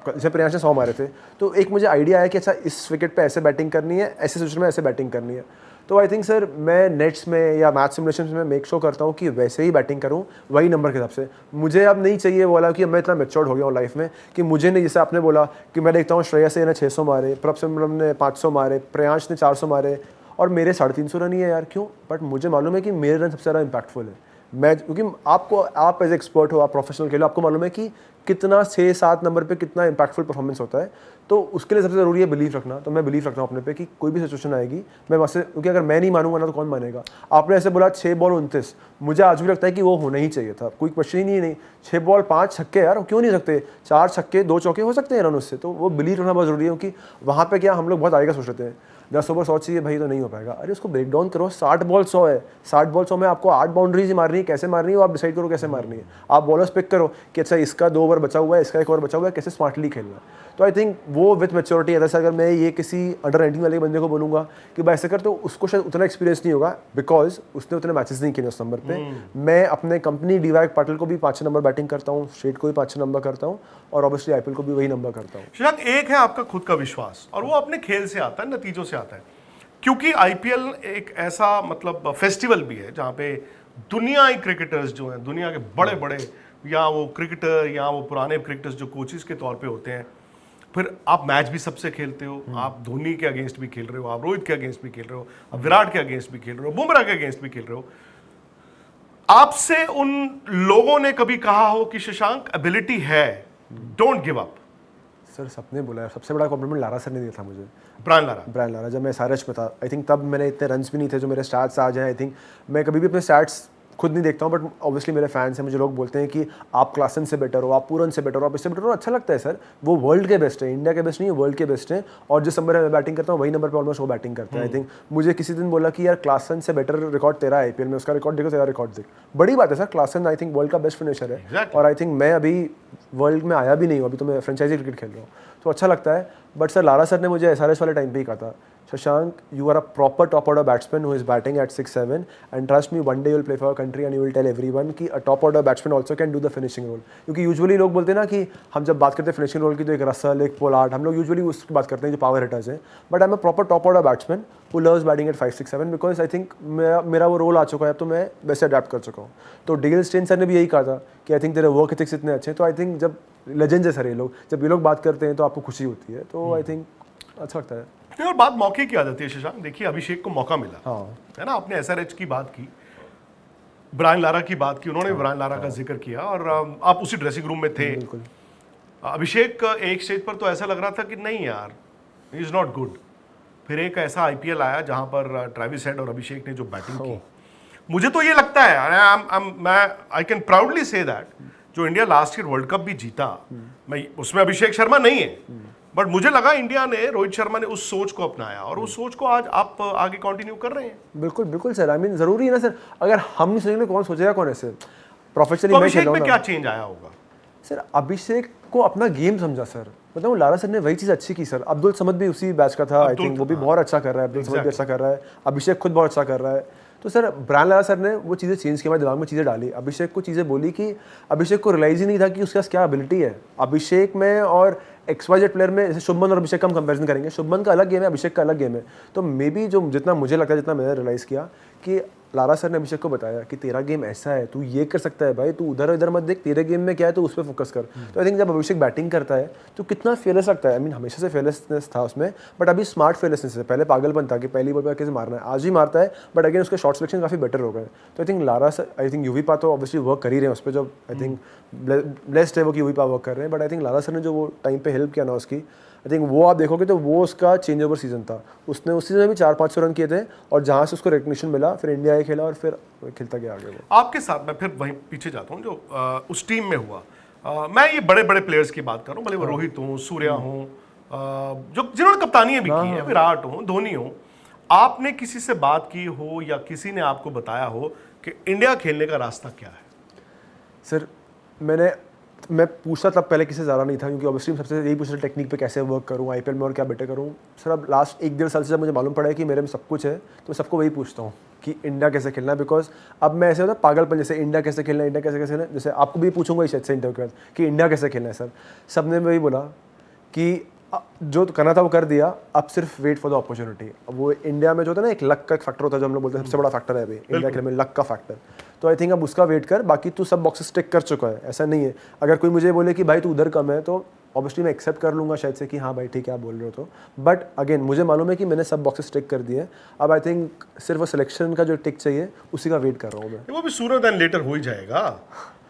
जैसे प्रियांश ने 100 मारे थे, तो एक मुझे आइडिया आया कि अच्छा इस विकेट पे ऐसे बैटिंग करनी है, ऐसे सिचुएशन में ऐसे बैटिंग करनी है। तो आई थिंक सर मैं नेट्स में या मैच सिमुलेशन में मेक श्योर करता हूँ कि वैसे ही बैटिंग करूँ, वही नंबर के हिसाब से। मुझे अब नहीं चाहिए बोला कि मैं इतना मैच्योर्ड हो गया हूँ लाइफ में कि मुझे नहीं, जैसे आपने बोला कि मैं देखता हूँ श्रेयस ने 600 मारे, प्रभ सिमरन ने 500 मारे, प्रियांश ने 400 मारे और मेरे 350 रन ही है यार, क्यों? बट मुझे मालूम है कि मेरे रन सबसे ज़्यादा इंपैक्टफुल है। मैं, क्योंकि आपको, आप एज एक्सपर्ट हो, आप प्रोफेशनल खेलो, आपको मालूम है कि कितना 6-7 नंबर पे कितना इंपैक्टफुल परफॉर्मेंस होता है। तो उसके लिए सबसे ज़रूरी है बिलीव रखना। तो मैं बिलीव रखता हूँ अपने पे कि कोई भी सिचुएशन आएगी मैं वहाँ से, क्योंकि अगर मैं नहीं मानूंगा ना तो कौन मानेगा। आपने ऐसे बोला 6 बॉल 29, मुझे आज भी लगता है कि वो होना ही चाहिए था, कोई क्वेश्चन ही नहीं। 6 बॉल 5 छक्के यार, क्यों नहीं सकते? 4 छक्के 2 चौके हो सकते हैं रन उससे। तो वो बिलीव रखना बहुत ज़रूरी है, क्योंकि वहाँ पर क्या हम लोग बहुत आगे का सोच रहे हैं, 10 ओवर 100 चाहिए भाई, तो नहीं हो पाएगा। अरे उसको ब्रेक डाउन करो, 60 बॉल 100 है, 60 बॉल 100 में आपको 8 बाउंड्रीज ही मारनी है, कैसे मारनी है वो आप डिसाइड करो कैसे मारनी है। आप बॉलर्स पिक करो कि अच्छा इसका 2 ओवर बचा हुआ है, इसका 1 ओवर बचा हुआ है, कैसे स्मार्टली खेलना है। तो आई थिंक वो विथ मैच्योरिटी है। जैसे अगर मैं ये किसी अंडर 19 वाले बंदे को बोलूँगा कि भाई ऐसे कर, तो उसको शायद उतना एक्सपीरियंस नहीं होगा, बिकॉज उसने उतने मैचेस नहीं खेले उस नंबर पे। मैं अपने कंपनी डी.वाई पाटिल को भी 5 नंबर बैटिंग करता हूँ, स्ट्रेट को भी 5 नंबर करता हूँ, और ऑब्वियसली आईपीएल को भी वही नंबर करता हूँ। शशांक, एक है आपका खुद का विश्वास और वो अपने खेल से आता है, नतीजों से आता है, क्योंकि आईपीएल एक ऐसा मतलब फेस्टिवल भी है जहाँ पे दुनियाई क्रिकेटर्स जो हैं, दुनिया के बड़े बड़े, या वो क्रिकेटर या वो पुराने क्रिकेटर्स जो कोचेस के तौर पे होते हैं, फिर आप मैच भी सबसे खेलते हो, आप धोनी के अगेंस्ट भी खेल रहे हो, आप रोहित के अगेंस्ट भी खेल रहे हो, आप विराट के अगेंस्ट भी खेल रहे हो, बुमराह के अगेंस्ट भी खेल रहे हो। आपसे उन लोगों ने कभी कहा हो कि शशांक एबिलिटी है, डोंट गिव अप? सर सबने बोला है, सबसे बड़ा कॉम्प्लीमेंट लारा सर ने दिया था मुझे। ब्रायन लारा जब मैं एसआरएच में था, आई थिंक तब मैंने इतने रन्स भी नहीं थे जो मेरे स्टैट्स आज हैं। आई थिंक मैं कभी भी अपने स्टैट्स खुद नहीं देखता हूँ, बट ऑब्वियसली मेरे फैंस हैं, मुझे लोग बोलते हैं कि आप क्लासन से बेटर हो, आप पूरन से बेटर हो, आप इससे बेटर हो। अच्छा लगता है सर, वो वर्ल्ड के बेस्ट है, इंडिया के बेस्ट नहीं है, वर्ल्ड के बेस्ट हैं। और जिस नंबर मैं बैटिंग करता हूँ वही नंबर पे ऑलमोस्ट वो बैटिंग करता है। आई थिंक मुझे किसी दिन बोला कि यार क्लासन से बेटर रिकॉर्ड तेरा है आईपीएल में, उसका रिकॉर्ड देखो, तेरा रिकॉर्ड देख। बड़ी बात है sir, Klaasen I think world का बेस्ट फिनिशर है। Exactly. और आई थिंक मैं अभी वर्ल्ड में आया भी नहीं हूँ, अभी तो मैं फ्रेंचाइजी क्रिकेट खेल रहा हूँ, तो अच्छा लगता है। बट सर लारा सर ने मुझे एसआरएच वाले टाइम पे ही कहा था, Shashank, you are a proper top order batsman who is batting at 6-7 and trust me, one day you will play for your country and you will tell everyone कि a top order batsman also can do the finishing role। क्योंकि यूजुअली लोग बोलते हैं ना कि हम जब बात करते हैं फिनिशिंग रोल की तो एक रसल, एक पोलार्ड, हम लोग यूजुअली उसकी बात करते हैं जो पावर हिटर्स हैं। But I am a proper top order batsman who loves batting at 5-6-7 because I think मेरा वो रोल आ चुका है, अब तो मैं वैसे अडेप्ट कर चुका हूँ। तो डिगल स्टेन सर ने भी यही कहा था कि आई थिंक तेरे वर्क एथिक्स इतने अच्छे हैं। तो आई थिंक जब लेजेंड्स है सर ये लोग, जब ये लोग बात करते हैं तो आपको खुशी होती है, तो आई थिंक अच्छा लगता है। और बात मौके की आ जाती है शशांक। देखिए अभिषेक को मौका मिला, हाँ है ना, आपने एसआरएच की बात की, ब्रायन लारा की बात की, उन्होंने ब्रायन लारा का जिक्र किया, और आप उसी ड्रेसिंग रूम में थे। बिल्कुल। अभिषेक एक स्टेज पर तो ऐसा लग रहा था कि नहीं यार, ही इज नॉट गुड। फिर एक ऐसा आईपीएल आया जहां पर ट्रेविस हेड और अभिषेक ने जो बैटिंग की, मुझे तो ये लगता है, मैं I can proudly say that जो India last year world cup भी जीता, मैं उसमें अभिषेक शर्मा नहीं है, बट मुझे लगा इंडिया ने, रोहित शर्मा ने उस सोच को अपनाया, और उस सोच को आज आप आगे कंटिन्यू कर रहे हैं। बिल्कुल बिल्कुल सर, आई मीन जरूरी है ना सर, अगर हम नहीं सोचेंगे कौन सोचेगा, कौन ऐसे प्रोफेशनली। तो अभिषेक में क्या चेंज आया होगा सर? अभिषेक को अपना गेम समझा सर, मतलब लारा सर ने वही चीज़ अच्छी की सर। अब्दुल समद भी उसी बैच का था, आई थिंक वो भी बहुत अच्छा कर रहा है, अब्दुल समद भी अच्छा कर रहा है, अभिषेक खुद बहुत अच्छा कर रहा है। तो सर ब्रायन लारा सर ने वो चीज़ें चेंज की, हमारे दिमाग में चीज़ें डाली, अभिषेक को चीज़ें बोली कि अभिषेक को रियलाइज ही नहीं था कि उसके पास क्या एबिलिटी है। अभिषेक में और XYZ प्लेयर में, जैसे शुभमन और अभिषेक का हम कंपैरिजन करेंगे, शुभमन का अलग गेम है, अभिषेक का अलग गेम है। तो मे बी जो जितना मुझे लगता है, जितना मैंने रियलाइज़ किया कि लारा सर ने अभिषेक को बताया कि तेरा गेम ऐसा है, तू ये कर सकता है भाई, तू उधर इधर मत देख, तेरे गेम में क्या है तो उस पर फोकस कर। तो आई थिंक जब अभिषेक बैटिंग करता है तो कितना फेयरलेस लगता है। आई मीन हमेशा से फेयरलेसनेस था उसमें, बट अभी स्मार्ट फेयरलेसनेस है। पहले पागलपन था कि पहली बॉल पर कैसे मारना है, आज भी मारता है, बट अगेन उसके शॉट सिलेक्शन काफ़ी बेटर हो गए। तो I think Lara sir, I think UV पा तो ऑब्वियसली वर्क कर ही रहे हैं उस पर, जो आई थिंक ब्लेस्ड है वो कि यूवी पा वर्क कर रहे हैं। But I think Lara sir ने जो वो टाइम पे हेल्प किया ना उसकी, आई थिंक वो आप देखोगे तो वो उसका चेंज ओवर सीजन था। उसने उस सीजन में भी 400-500 रन किए थे, और जहाँ से उसको रिकग्निशन मिला फिर इंडिया ही खेला और फिर खेलता गया आगे वो। आपके साथ? मैं फिर वहीं पीछे जाता हूँ जो उस टीम में हुआ। मैं ये बड़े बड़े प्लेयर्स की बात कर रहा हूँ, भले वो रोहित हो, सूर्या हो, जो जिन्होंने कप्तानियां भी की है, विराट हो, धोनी हो। आपने किसी से बात की हो या किसी ने आपको बताया हो कि इंडिया खेलने का रास्ता क्या है? सर मैं पूछता तब पहले किसी से ज़्यादा नहीं था, क्योंकि ऑब्वियसली सबसे यही पूछ रहा टेक्निक पे कैसे वर्क करूँ, आईपीएल में और क्या बेटर करूँ। सर अब लास्ट 1-1.5 साल से जब मुझे मालूम पड़ा है कि मेरे में सब कुछ है, तो मैं सबको वही पूछता हूँ कि इंडिया कैसे खेलना है। बिकॉज अब मैं ऐसे होता पागलपन, जैसे इंडिया कैसे खेलना है, इंडिया कैसे खेलना है, जैसे आपको भी पूछूंगा इस इंटरव्यू के बाद कि इंडिया कैसे खेलना है। सर सब ने वही बोला कि जो करना था वो कर दिया, अब सिर्फ वेट फॉर द अपॉर्चुनिटी। वो इंडिया में जो होता है ना, एक लक का एक फैक्टर होता है जो हम लोग बोलते हैं सबसे बड़ा फैक्टर है अभी इंडिया के लिए में, लक का फैक्टर। तो आई थिंक अब उसका वेट कर, बाकी तू सब बॉक्सेस टिक कर चुका है, ऐसा नहीं है। अगर कोई मुझे बोले कि भाई तू उधर कम है, तो ऑब्वियसली मैं एक्सेप्ट कर लूँगा शायद से कि हाँ भाई ठीक है आप बोल रहे हो तो, बट अगेन मुझे मालूम है कि मैंने सब बॉक्सेस टिक कर दिए। अब आई थिंक सिर्फ वो सिलेक्शन का जो टिक चाहिए उसी का वेट कर रहा हूँ मैं। वो भी सूनर देन लेटर हो ही जाएगा,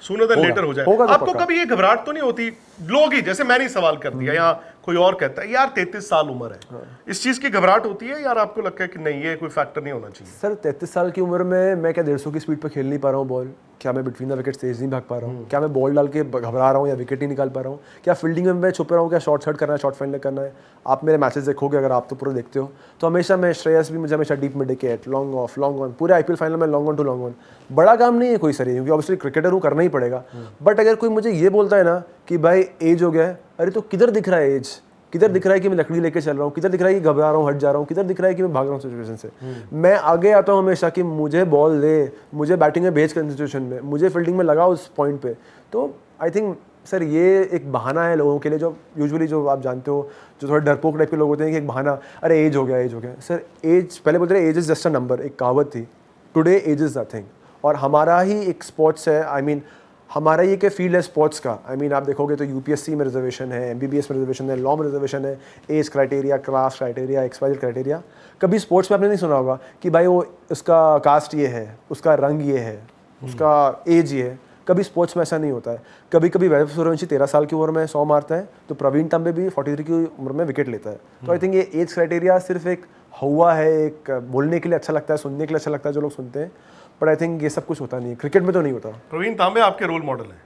सूनर देन लेटर हो होगा जाएगा। तो आपको पक्का। कभी ये घबराहट तो नहीं होती? लोग ही, जैसे मैंने ही सवाल कर दिया या कोई और कहता है यार 33 साल उम्र है, इस चीज की घबराहट होती है यार? आपको लगता है कि नहीं ये कोई फैक्टर नहीं होना चाहिए? सर 33 साल की उम्र में मैं क्या 150 की स्पीड पर खेल नहीं पा रहा हूँ बॉल? क्या मैं बिटवीन द विकेट तेज नहीं भाग पा रहा हूँ? क्या मैं बॉल डाल के घबरा रहा हूँ या विकेट नहीं निकाल पा रहा हूँ? क्या फील्डिंग में मैं छुप रहा हूँ? क्या शॉर्ट शॉट करना है, शॉर्ट फाइनल करना है? आप मेरे मैचेस देखोगे, अगर आप तो पूरे देखते हो, तो हमेशा मैं श्रेयस भी मुझे हमेशा deep mid wicket, long off, long on, पूरे आईपीएल फाइनल में long on to long on. बड़ा काम नहीं है कोई सर, क्योंकि ऑब्वियसली क्रिकेटर हूँ, करना ही पड़ेगा। बट अगर कोई मुझे ये बोलता है ना कि भाई एज हो गया है, अरे तो किधर दिख रहा है एज? किधर दिख रहा है कि मैं लकड़ी लेके चल रहा हूँ? किधर दिख रहा है कि घबरा रहा हूँ, हट जा रहा हूँ? किधर दिख रहा है कि मैं भाग रहा हूँ सिचुएशन से? मैं आगे आता हूँ हमेशा कि मुझे बॉल दे, मुझे बैटिंग में भेज कर सिचुएशन में, मुझे फील्डिंग में लगा उस पॉइंट पे। तो आई थिंक सर ये एक बहाना है लोगों के लिए, जो यूजुअली जो आप जानते हो जो थोड़े डरपोक टाइप के लोग होते हैं कि एक बहाना, अरे एज हो गया, एज हो गया। सर एज, पहले बोलते रहे age is just a number, एक कहावत थी। Today age is nothing. और हमारा ही एक स्पोर्ट्स है, आई मीन हमारा ये के फील्ड है स्पोर्ट्स का। आई मीन आप देखोगे तो यूपीएससी में रिजर्वेशन है, एमबीबीएस में रिजर्वेशन है, लॉ में रिजर्वेशन है, एज क्राइटेरिया, क्लास क्राइटेरिया, एक्सवाइज क्राइटेरिया। कभी स्पोर्ट्स में आपने नहीं सुना होगा कि भाई वो उसका कास्ट ये है, उसका रंग ये है, उसका एज ये है। कभी स्पोर्ट्स में ऐसा नहीं होता है। कभी कभी वैभव सूर्यवंशी 13 साल की उम्र में 100 मारता है, तो प्रवीण तांबे भी 43 की उम्र में विकेट लेता है। तो आई थिंक ये एज क्राइटेरिया सिर्फ एक हुआ है, एक बोलने के लिए अच्छा लगता है, सुनने के लिए अच्छा लगता है जो लोग सुनते हैं, बट आई थिंक ये सब कुछ होता नहीं है, क्रिकेट में तो नहीं होता। प्रवीण तांबे आपके रोल मॉडल हैं?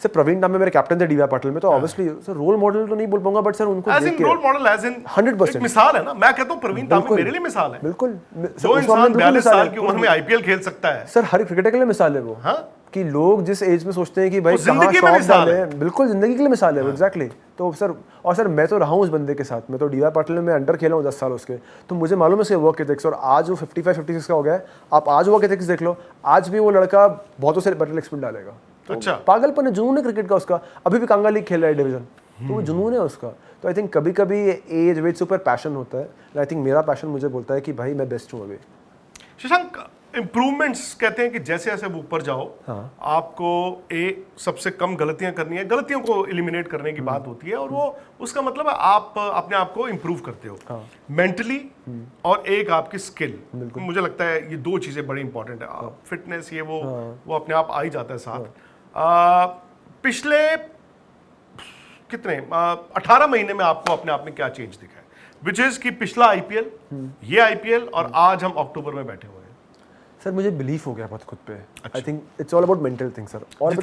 सर प्रवीण तांबे मेरे कैप्टन थे डीवाई पाटिल में, तो ऑब्वियसली सर रोल मॉडल तो नहीं बोल पाऊंगा, बट सर उनको एज देख इन के रोल मॉडल, एज इन 100% एक मिसाल है ना। मैं कहता हूँ प्रवीण तांबे मेरे लिए मिसाल है। बिल्कुल जो इंसान 42 साल की उम्र में आईपीएल खेल सकता है, सर हर क्रिकेटर के लिए मिसाल है वो। हाँ, कि लोग जिस एज में सोचते हैं कि भाई जिंदगी कहाँ में शॉट मिसाल डाले, है। बिल्कुल जिंदगी के लिए मिसाल है वो, एग्जैक्टली। तो सर, और सर मैं तो रहा हूँ उस बंदे के साथ, मैं तो डीवाई पाटिल में अंडर खेला हूँ 10 साल उसके, तो मुझे मालूम है उसके वर्क एथिक्स। और आज वो 55-56 का हो गया है, आप आज वर्क एथिक्स देख लो, आज भी वो लड़का बहुतों से बेटर स्पिन डालेगा। तो अच्छा, पागलपन है, जुनून है क्रिकेट का उसका। अभी भी कांगा लीग खेल रहा है डिवीजन, तो वो जुनून है उसका। तो आई थिंक कभी कभी एज वेट से ऊपर पैशन होता है। आई थिंक मेरा पैशन मुझे बोलता है कि भाई मैं बेस्ट हूँ अभी। शशांक, इम्प्रूवमेंट्स कहते हैं कि जैसे जैसे ऊपर जाओ, आपको सबसे कम गलतियां करनी है, गलतियों को एलिमिनेट करने की बात होती है, और वो उसका मतलब है आप अपने आप को इम्प्रूव करते हो मेंटली, और एक आपकी स्किल। मुझे लगता है ये दो चीजें बड़ी इंपॉर्टेंट है। फिटनेस ये वो अपने आप आ ही जाता है साथ। पिछले कितने 18 महीने में आपको अपने आप में क्या चेंज दिखा है? विच इज कि पिछला आईपीएल, ये आईपीएल, और आज हम अक्टूबर में बैठे हुए हैं। सर मुझे बिलीफ हो गया बहुत खुद पे। I think it's all about mental thing sir. और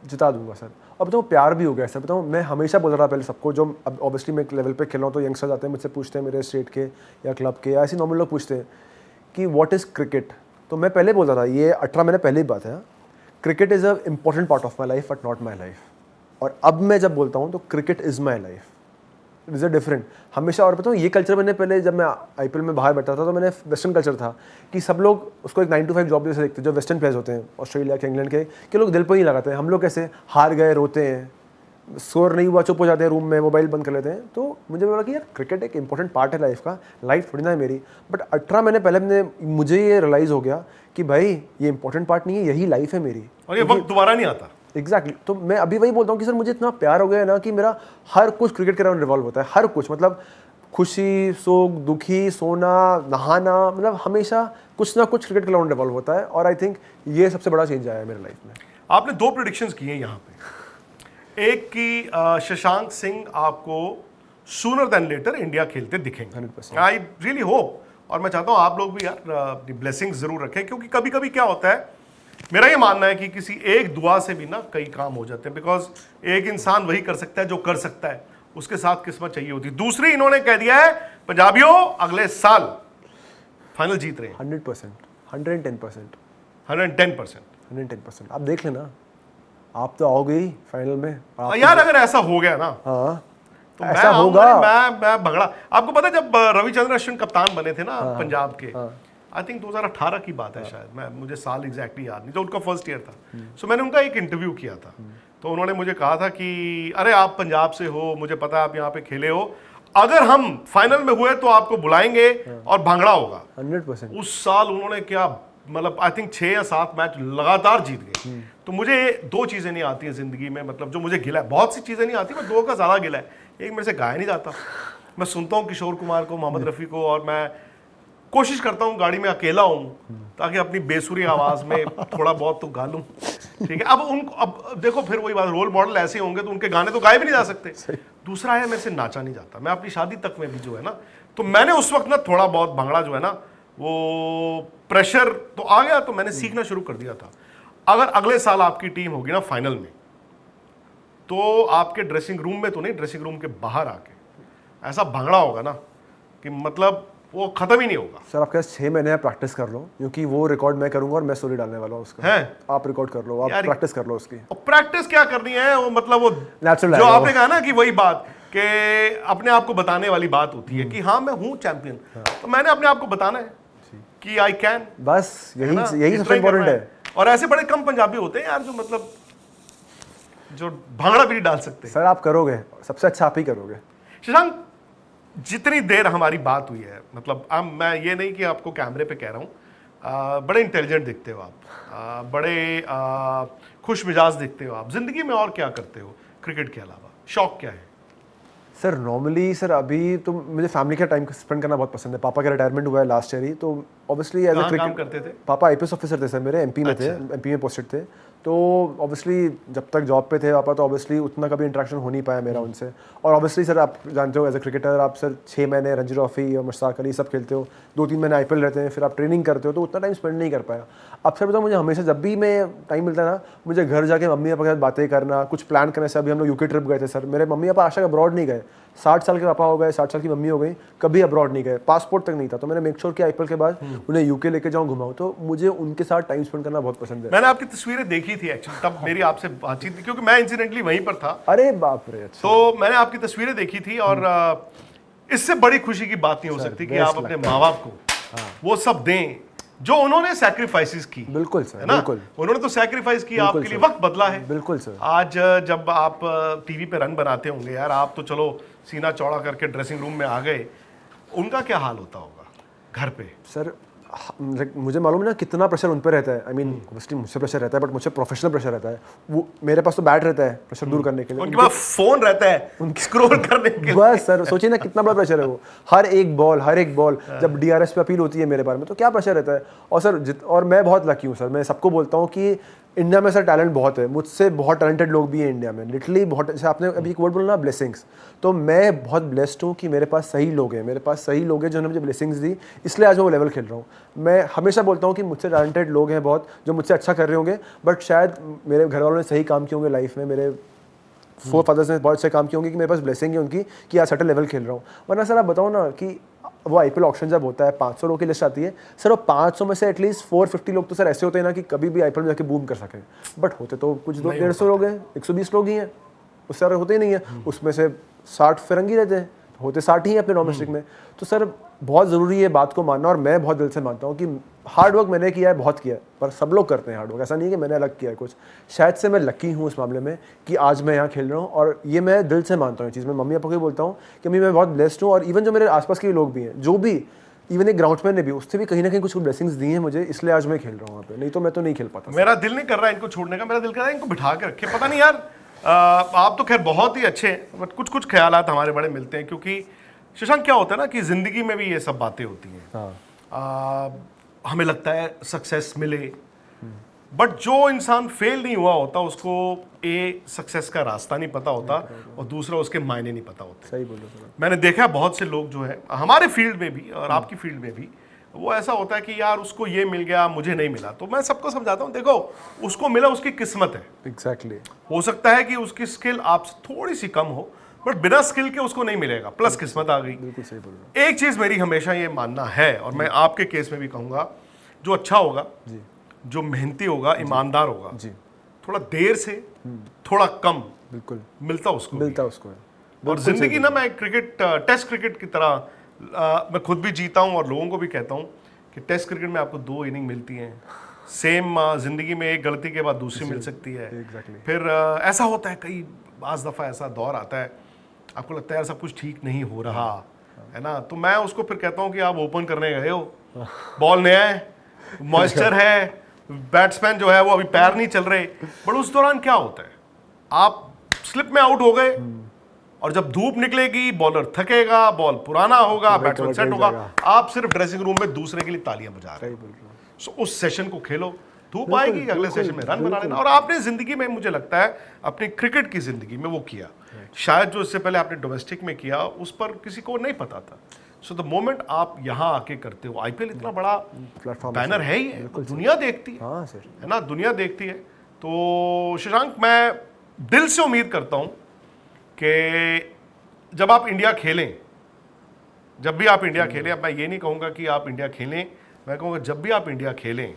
जिता दूंगा सर। अब तो प्यार भी हो गया सर। बताऊँ, मैं हमेशा बोल रहा पहले सबको, जो अब ऑब्वियसली मैं एक लेवल पे खेल रहा हूँ, तो यंगस्टर्स आते हैं मुझसे पूछते हैं, मेरे स्टेट के या क्लब के या ऐसे नॉर्मल लोग पूछते हैं कि व्हाट इज़ क्रिकेट। तो मैं पहले बोलता था, ये 18 महीने पहले ही बात है, cricket is a important part of my life but not my life. और अब मैं जब बोलता हूँ तो cricket is my life, is a different हमेशा। और बताऊँ, ये कल्चर मैंने पहले जब मैं आईपीएल में बाहर बैठा था, तो मैंने वेस्टर्न कल्चर था कि सब लोग उसको एक 9 to 5 जॉब जैसे देखते हैं, जो वेस्टर्न प्लेयर्स होते हैं ऑस्ट्रेलिया के, इंग्लैंड के, कि लोग दिल पर ही लगाते हैं। हम लोग कैसे हार गए रोते हैं, स्कोर नहीं हुआ चुप हो जाते हैं, रूम में मोबाइल बंद कर लेते हैं। तो मुझे बोला कि यार क्रिकेट एक इंपॉर्टेंट पार्ट है लाइफ का, लाइफ थोड़ी ना है मेरी। बट 18 महीने पहले मुझे ये रियलाइज़ हो गया कि भाई ये इंपॉर्टेंट पार्ट नहीं है, यही लाइफ है मेरी, और ये वक्त दोबारा नहीं आता। एग्जैक्टली तो मैं अभी वही बोलता हूँ कि सर मुझे इतना प्यार हो गया है ना कि मेरा हर कुछ क्रिकेट के अराउंड रिवॉल्व होता है। हर कुछ, मतलब खुशी, शोक, दुखी, सोना, नहाना, मतलब हमेशा कुछ ना कुछ क्रिकेट के अराउंड रिवॉल्व होता है। और आई थिंक ये सबसे बड़ा चेंज आया है मेरी लाइफ में। आपने 2 प्रेडिक्शंस किए यहाँ पे। एक की शशांक सिंह आपको सूनर देन लेटर इंडिया खेलते दिखेंगे, 100%। I really hope. और मैं चाहता हूँ आप लोग भी यार अपनी ब्लेसिंग्स जरूर रखें, क्योंकि कभी कभी क्या होता है, मेरा ये मानना है कि किसी एक दुआ से भी ना कई काम हो जाते हैं। बिकॉज एक इंसान वही कर सकता है जो कर सकता है, उसके साथ किस्मत चाहिए होती है। दूसरी, इन्होंने कह दिया है पंजाबियों अगले साल फाइनल जीत रहे हैं। 100%, 110%, 110%। आप देख लेना, आप तो आओगे ही फाइनल में यार। अगर ऐसा हो गया ना, हाँ तो ऐसा मैं होगा। मैं भगड़ा। आपको पता है जब रविचंद्रन अश्विन कप्तान बने थे ना पंजाब के, आई थिंक 2018 की बात है शायद, मैं मुझे साल एग्जैक्टली याद नहीं, जो उनका फर्स्ट ईयर था। सो मैंने उनका एक इंटरव्यू किया था, तो उन्होंने मुझे कहा था कि अरे आप पंजाब से हो, मुझे पता है आप यहाँ पे खेले हो, अगर हम फाइनल में हुए तो आपको बुलाएंगे और भांगड़ा होगा। 100%। उस साल उन्होंने क्या, मतलब आई थिंक 6 या 7 मैच लगातार जीत गए। तो मुझे 2 चीज़ें नहीं आती हैं ज़िंदगी में, मतलब जो मुझे गिला है, बहुत सी चीज़ें नहीं आती, मैं 2 का ज़्यादा गिला है। एक मेरे से गाया नहीं जाता, मैं सुनता हूँ किशोर कुमार को, मोहम्मद रफ़ी को, और मैं कोशिश करता हूँ गाड़ी में अकेला हूँ ताकि अपनी बेसुरी आवाज़ में थोड़ा बहुत तो गा लूँ, ठीक है। अब देखो फिर वही बात, रोल मॉडल ऐसे होंगे तो उनके गाने तो गाए भी नहीं जा सकते। दूसरा है, मेरे से नाचा नहीं जाता, मैं अपनी शादी तक में भी जो है ना, तो मैंने उस वक्त ना थोड़ा बहुत भांगड़ा जो है ना, वो प्रेशर तो आ गया, तो मैंने सीखना शुरू कर दिया था। अगर अगले साल आपकी टीम होगी ना फाइनल में, तो आपके ड्रेसिंग रूम में तो नहीं, ड्रेसिंग रूम के बाहर आके ऐसा भांगड़ा होगा ना कि मतलब वो खत्म ही नहीं होगा। सर आपके पास 6 महीने प्रैक्टिस कर लो, क्योंकि वो रिकॉर्ड मैं करूंगा और मैं स्टोरी डालने वाला हूँ उसका। है, आप रिकॉर्ड कर लो, आप प्रैक्टिस कर लो उसकी। और प्रैक्टिस क्या करनी है, वो मतलब वो नेचुरल जो आपने कहा ना कि वही बात कि अपने आप को बताने वाली बात होती है कि हाँ मैं हूँ चैंपियन, तो मैंने अपने आप को बताना है कि आई कैन, बस यही सबसे इम्पोर्टेंट है। और ऐसे बड़े कम पंजाबी होते हैं यार जो मतलब जो भांगड़ा भी नहीं डाल सकते। सर आप करोगे, सबसे अच्छा आप ही करोगे। शशांक, जितनी देर हमारी बात हुई है, मतलब अब मैं ये नहीं कि आपको कैमरे पे कह रहा हूँ, बड़े इंटेलिजेंट दिखते हो आप, बड़े खुश मिजाज दिखते हो आप। ज़िंदगी में और क्या करते हो क्रिकेट के अलावा, शौक क्या है? सर नॉर्मली सर अभी तो मुझे फैमिली का टाइम स्पेंड करना बहुत पसंद है। पापा का रिटायरमेंट हुआ है लास्ट ईयर ही, तो ऑब्वियसली एज अ क्रिकेट काम करते थे? पापा आईपीएस ऑफिसर थे सर मेरे, एमपी में थे, एमपी में पोस्टेड थे। तो ऑब्वियसली जब तक जॉब पे थे पापा, तो ऑब्वियसली उतना कभी इंटरेक्शन हो नहीं पाया मेरा उनसे। और ऑब्वियसली सर आप जानते हो एज अ क्रिकेटर आप सर 6 महीने रणजी ट्रॉफी और मुश्ताक अली सब खेलते हो, 2-3 महीने आईपीएल रहते हैं, फिर आप ट्रेनिंग करते हो, तो उतना टाइम स्पेंड नहीं कर पाया। अब सर बताओ, मुझे हमेशा जब भी मैं टाइम मिलता है ना, मुझे घर जाके मम्मी पापा के साथ बातें करना, कुछ प्लान करने से। अभी हम लोग यूके ट्रिप गए थे सर, मेरे मम्मी पापा आज तक अब्रॉड नहीं गए, 60 साल के पापा हो गए, 60 साल की मम्मी हो गई, कभी अब्रॉड नहीं गए, पासपोर्ट तक नहीं था। तो मैंने मेक श्योर किया आईपीएल के बाद उन्हें यूके लेके जाऊँ, घुमाऊँ। तो मुझे उनके साथ टाइम स्पेंड करना बहुत पसंद है। मैंने आपकी तस्वीरें देखी थी एक्चुअली, तब मेरी आपसे बातचीत थी क्योंकि मैं इंसिडेंटली वहीं पर था। अरे बाप रे, अच्छा। तो मैंने आपकी तस्वीरें देखी थी, और इससे बड़ी खुशी की बात नहीं हो सकती कि आप अपने माँ बाप को वो सब दें जो उन्होंने सैक्रिफाइसेस की। बिल्कुल सर, है ना? बिल्कुल। उन्होंने तो सैक्रिफाइस किया आपके लिए, वक्त बदला है। बिल्कुल सर। आज जब आप टीवी पे रन बनाते होंगे यार, आप तो चलो सीना चौड़ा करके ड्रेसिंग रूम में आ गए, उनका क्या हाल होता होगा घर पे? सर मुझे मालूम है ना कितना प्रेशर उन पर रहता है। आई मीन ऑब्वियसली मुझसे प्रेशर रहता है, बट मुझसे प्रोफेशनल प्रेशर रहता है। वो मेरे पास तो बैट रहता है प्रेशर दूर करने के लिए, उनके पास फोन रहता है स्क्रॉल करने के लिए। बस सर सोचिए ना कितना बड़ा प्रेशर है वो। हर एक बॉल जब डीआरएस पे अपील होती है मेरे बारे में, तो क्या प्रेशर रहता है। और सर और मैं बहुत लकी हूँ सर, मैं सबको बोलता हूँ कि इंडिया में सर टैलेंट बहुत है, मुझसे बहुत टैलेंटेड लोग भी हैं इंडिया में, लिटरली बहुत। जैसे आपने अभी एक वर्ड बोला ना, ब्लेसिंग्स, तो मैं बहुत ब्लेस्ड हूँ कि मेरे पास सही लोग हैं, मेरे पास सही लोग हैं जिन्होंने मुझे ब्लेसिंग्स दी, इसलिए आज मैं वो लेवल खेल रहा हूँ। मैं हमेशा बोलता हूँ कि मुझसे टैलेंटेड लोग हैं बहुत, जो मुझसे अच्छा कर रहे होंगे, बट शायद मेरे घर वालों ने सही काम किए होंगे लाइफ में, मेरे फोर फादर्स ने बहुत अच्छे काम किए होंगे कि मेरे पास ब्लेसिंग है उनकी कि आज सर्टेन लेवल खेल रहा हूँ। वरना सर आप बताओ ना कि वो आईपीएल ऑक्शन जब होता है 500 लोगों की लिस्ट आती है सर, वो 500 में से एटलीस्ट 450 लोग तो सर ऐसे होते हैं ना कि कभी भी आईपीएल में जाके बूम कर सकें, बट होते तो कुछ 150 लोग हैं, 120 लोग ही हैं, उससे ज़्यादा होते ही नहीं है। उसमें से 60 फिरंगी रहते हैं, होते 60 ही हैं अपने डोमेस्टिक में। तो सर बहुत ज़रूरी है बात को मानना, और मैं बहुत दिल से मानता हूँ कि हार्ड वर्क मैंने किया है, बहुत किया है, पर सब लोग करते हैं हार्ड वर्क, ऐसा नहीं है कि मैंने अलग किया है कुछ। शायद से मैं लकी हूँ इस मामले में कि आज मैं यहाँ खेल रहा हूँ, और ये मैं दिल से मानता हूँ ये चीज़। मैं मम्मी पापा को भी बोलता हूँ कि मैं बहुत ब्लेस्ड हूँ, और इवन जो मेरे आसपास के लोग भी हैं, जो भी इवन एक ग्राउंडमैन ने भी, उससे भी कहीं ना कहीं कुछ ब्लेसिंग्स दी हैं मुझे, इसलिए आज मैं खेल रहा हूँ वहाँ पे, नहीं तो मैं तो नहीं खेल पाता। मेरा दिल नहीं कर रहा है इनको छोड़ने का, मेरा दिल कर रहा है इनको बिठा के रखे। पता नहीं यार, आप तो खैर बहुत ही अच्छे हैं, बट कुछ कुछ ख्यालात हमारे बड़े मिलते हैं, क्योंकि शशांक क्या होता है ना कि जिंदगी में भी ये सब बातें होती हैं। हाँ। हमें लगता है सक्सेस मिले, बट जो इंसान फेल नहीं हुआ होता उसको सक्सेस का रास्ता नहीं पता होता, और दूसरा उसके मायने नहीं पता होते। सही बोलो सर। मैंने देखा बहुत से लोग जो है हमारे फील्ड में भी और आपकी फील्ड में भी, वो ऐसा होता है कि यार उसको ये मिल गया मुझे नहीं मिला। तो मैं सबको समझाता हूँ, देखो उसको मिला उसकी किस्मत है। एग्जैक्टली। हो सकता है कि उसकी स्किल आपसे थोड़ी सी कम हो, बट बिना स्किल के उसको नहीं मिलेगा, प्लस किस्मत आ गई। बिल्कुल सही बोल रहे एक चीज मेरी हमेशा ये मानना है, और मैं आपके केस में भी कहूंगा, जो अच्छा होगा, जो मेहनती होगा, ईमानदार होगा, जी, थोड़ा देर से थोड़ा कम बिल्कुल मिलता उसको है। और जिंदगी ना, मैं क्रिकेट टेस्ट क्रिकेट की तरह मैं खुद भी जीता हूं और लोगों को भी कहता हूं कि टेस्ट क्रिकेट में आपको 2 इनिंग मिलती हैं, सेम जिंदगी में एक गलती के बाद दूसरी मिल सकती है। Exactly. फिर ऐसा होता है, कई बाज़ दफ़ा ऐसा दौर आता है आपको लगता है यार सब कुछ ठीक नहीं हो रहा है ना, तो मैं उसको फिर कहता हूँ कि आप ओपन करने गए हो, बॉल नया है, मॉइस्चर है, बैट्समैन जो है वो अभी पैर नहीं चल रहे, बट उस दौरान क्या होता है, आप स्लिप में आउट हो गए और जब धूप निकलेगी बॉलर थकेगा, बॉल पुराना होगा, बैट्समैन सेट होगा, आप सिर्फ ड्रेसिंग रूम में दूसरे के लिए तालियां बजा रहे हो। सो उस सेशन को खेलो, धूप आएगी अगले सेशन में रन बना लेना। और आपने जिंदगी में, मुझे लगता है अपनी क्रिकेट की जिंदगी में वो किया, शायद जो इससे पहले आपने डोमेस्टिक में किया उस पर किसी को नहीं पता था। सो द मोमेंट आप यहाँ आके करते हो, आईपीएल इतना बड़ा प्लेटफॉर्म बैनर है ही है, दुनिया देखती है, हाँ सर, है ना, दुनिया देखती है। तो शशांक, मैं दिल से उम्मीद करता हूँ कि जब आप इंडिया खेलें, जब भी आप इंडिया खेलें, अब मैं ये नहीं कहूँगा कि आप इंडिया खेलें, मैं कहूँगा जब भी आप इंडिया खेलें,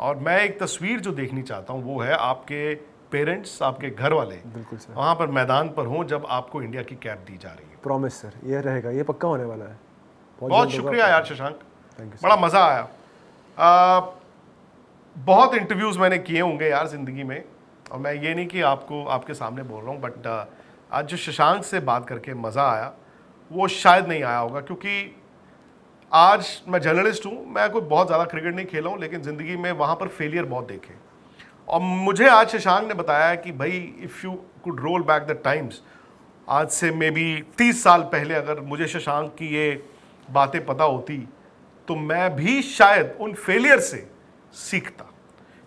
और मैं एक तस्वीर जो देखनी चाहता हूँ वो है आपके पेरेंट्स, आपके घर वाले बिल्कुल सर, वहाँ पर मैदान पर हों जब आपको इंडिया की कैप दी जा रही है। प्रॉमिस सर, ये रहेगा, ये पक्का होने वाला है। बहुत शुक्रिया यार शशांक, थैंक यू, बड़ा मज़ा आया। बहुत इंटरव्यूज़ मैंने किए होंगे यार ज़िंदगी में, और मैं ये नहीं कि आपको आपके सामने बोल रहा हूँ, बट आज जो शशांक से बात करके मज़ा आया वो शायद नहीं आया होगा, क्योंकि आज मैं जर्नलिस्ट हूँ, मैं कोई बहुत ज़्यादा क्रिकेट नहीं खेला हूँ, लेकिन ज़िंदगी में वहाँ पर फेलियर बहुत देखे। और मुझे आज शशांक ने बताया कि भाई if you could roll back the times, आज से मे बी 30 साल पहले अगर मुझे शशांक की ये बातें पता होती तो मैं भी शायद उन फेलियर से सीखता।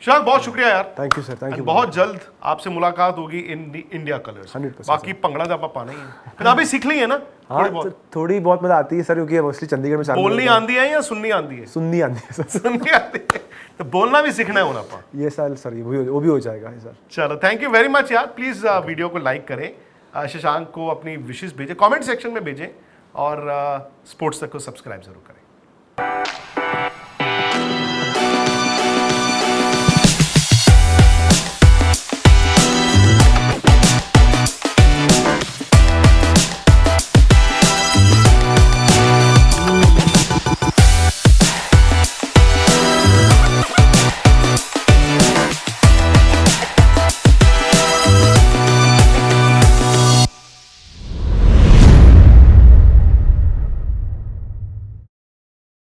शशांक, बहुत शुक्रिया यार, thank you sir, thank you. बहुत जल्द आपसे मुलाकात होगी इन इंडिया कलर्स। 100% बाकी पंगड़ा जब पाना ही है, फिर आप भी सीख ली है ना हाँ, थोड़ी बहुत मजा आती है सर, क्योंकि मोस्टली चंडीगढ़ में बोलनी आंदी है या सुननी आंदी है? सुननी आती है सर, सुननी आती है, तो बोलना भी सीखना है होना पा। ये साल सर वो भी हो जाएगा सर। चलो, थैंक यू वेरी मच यार, प्लीज वीडियो को लाइक करें, शशांक को अपनी विशेष भेजें, कमेंट सेक्शन में भेजें, और स्पोर्ट्स तक को सब्सक्राइब जरूर करें।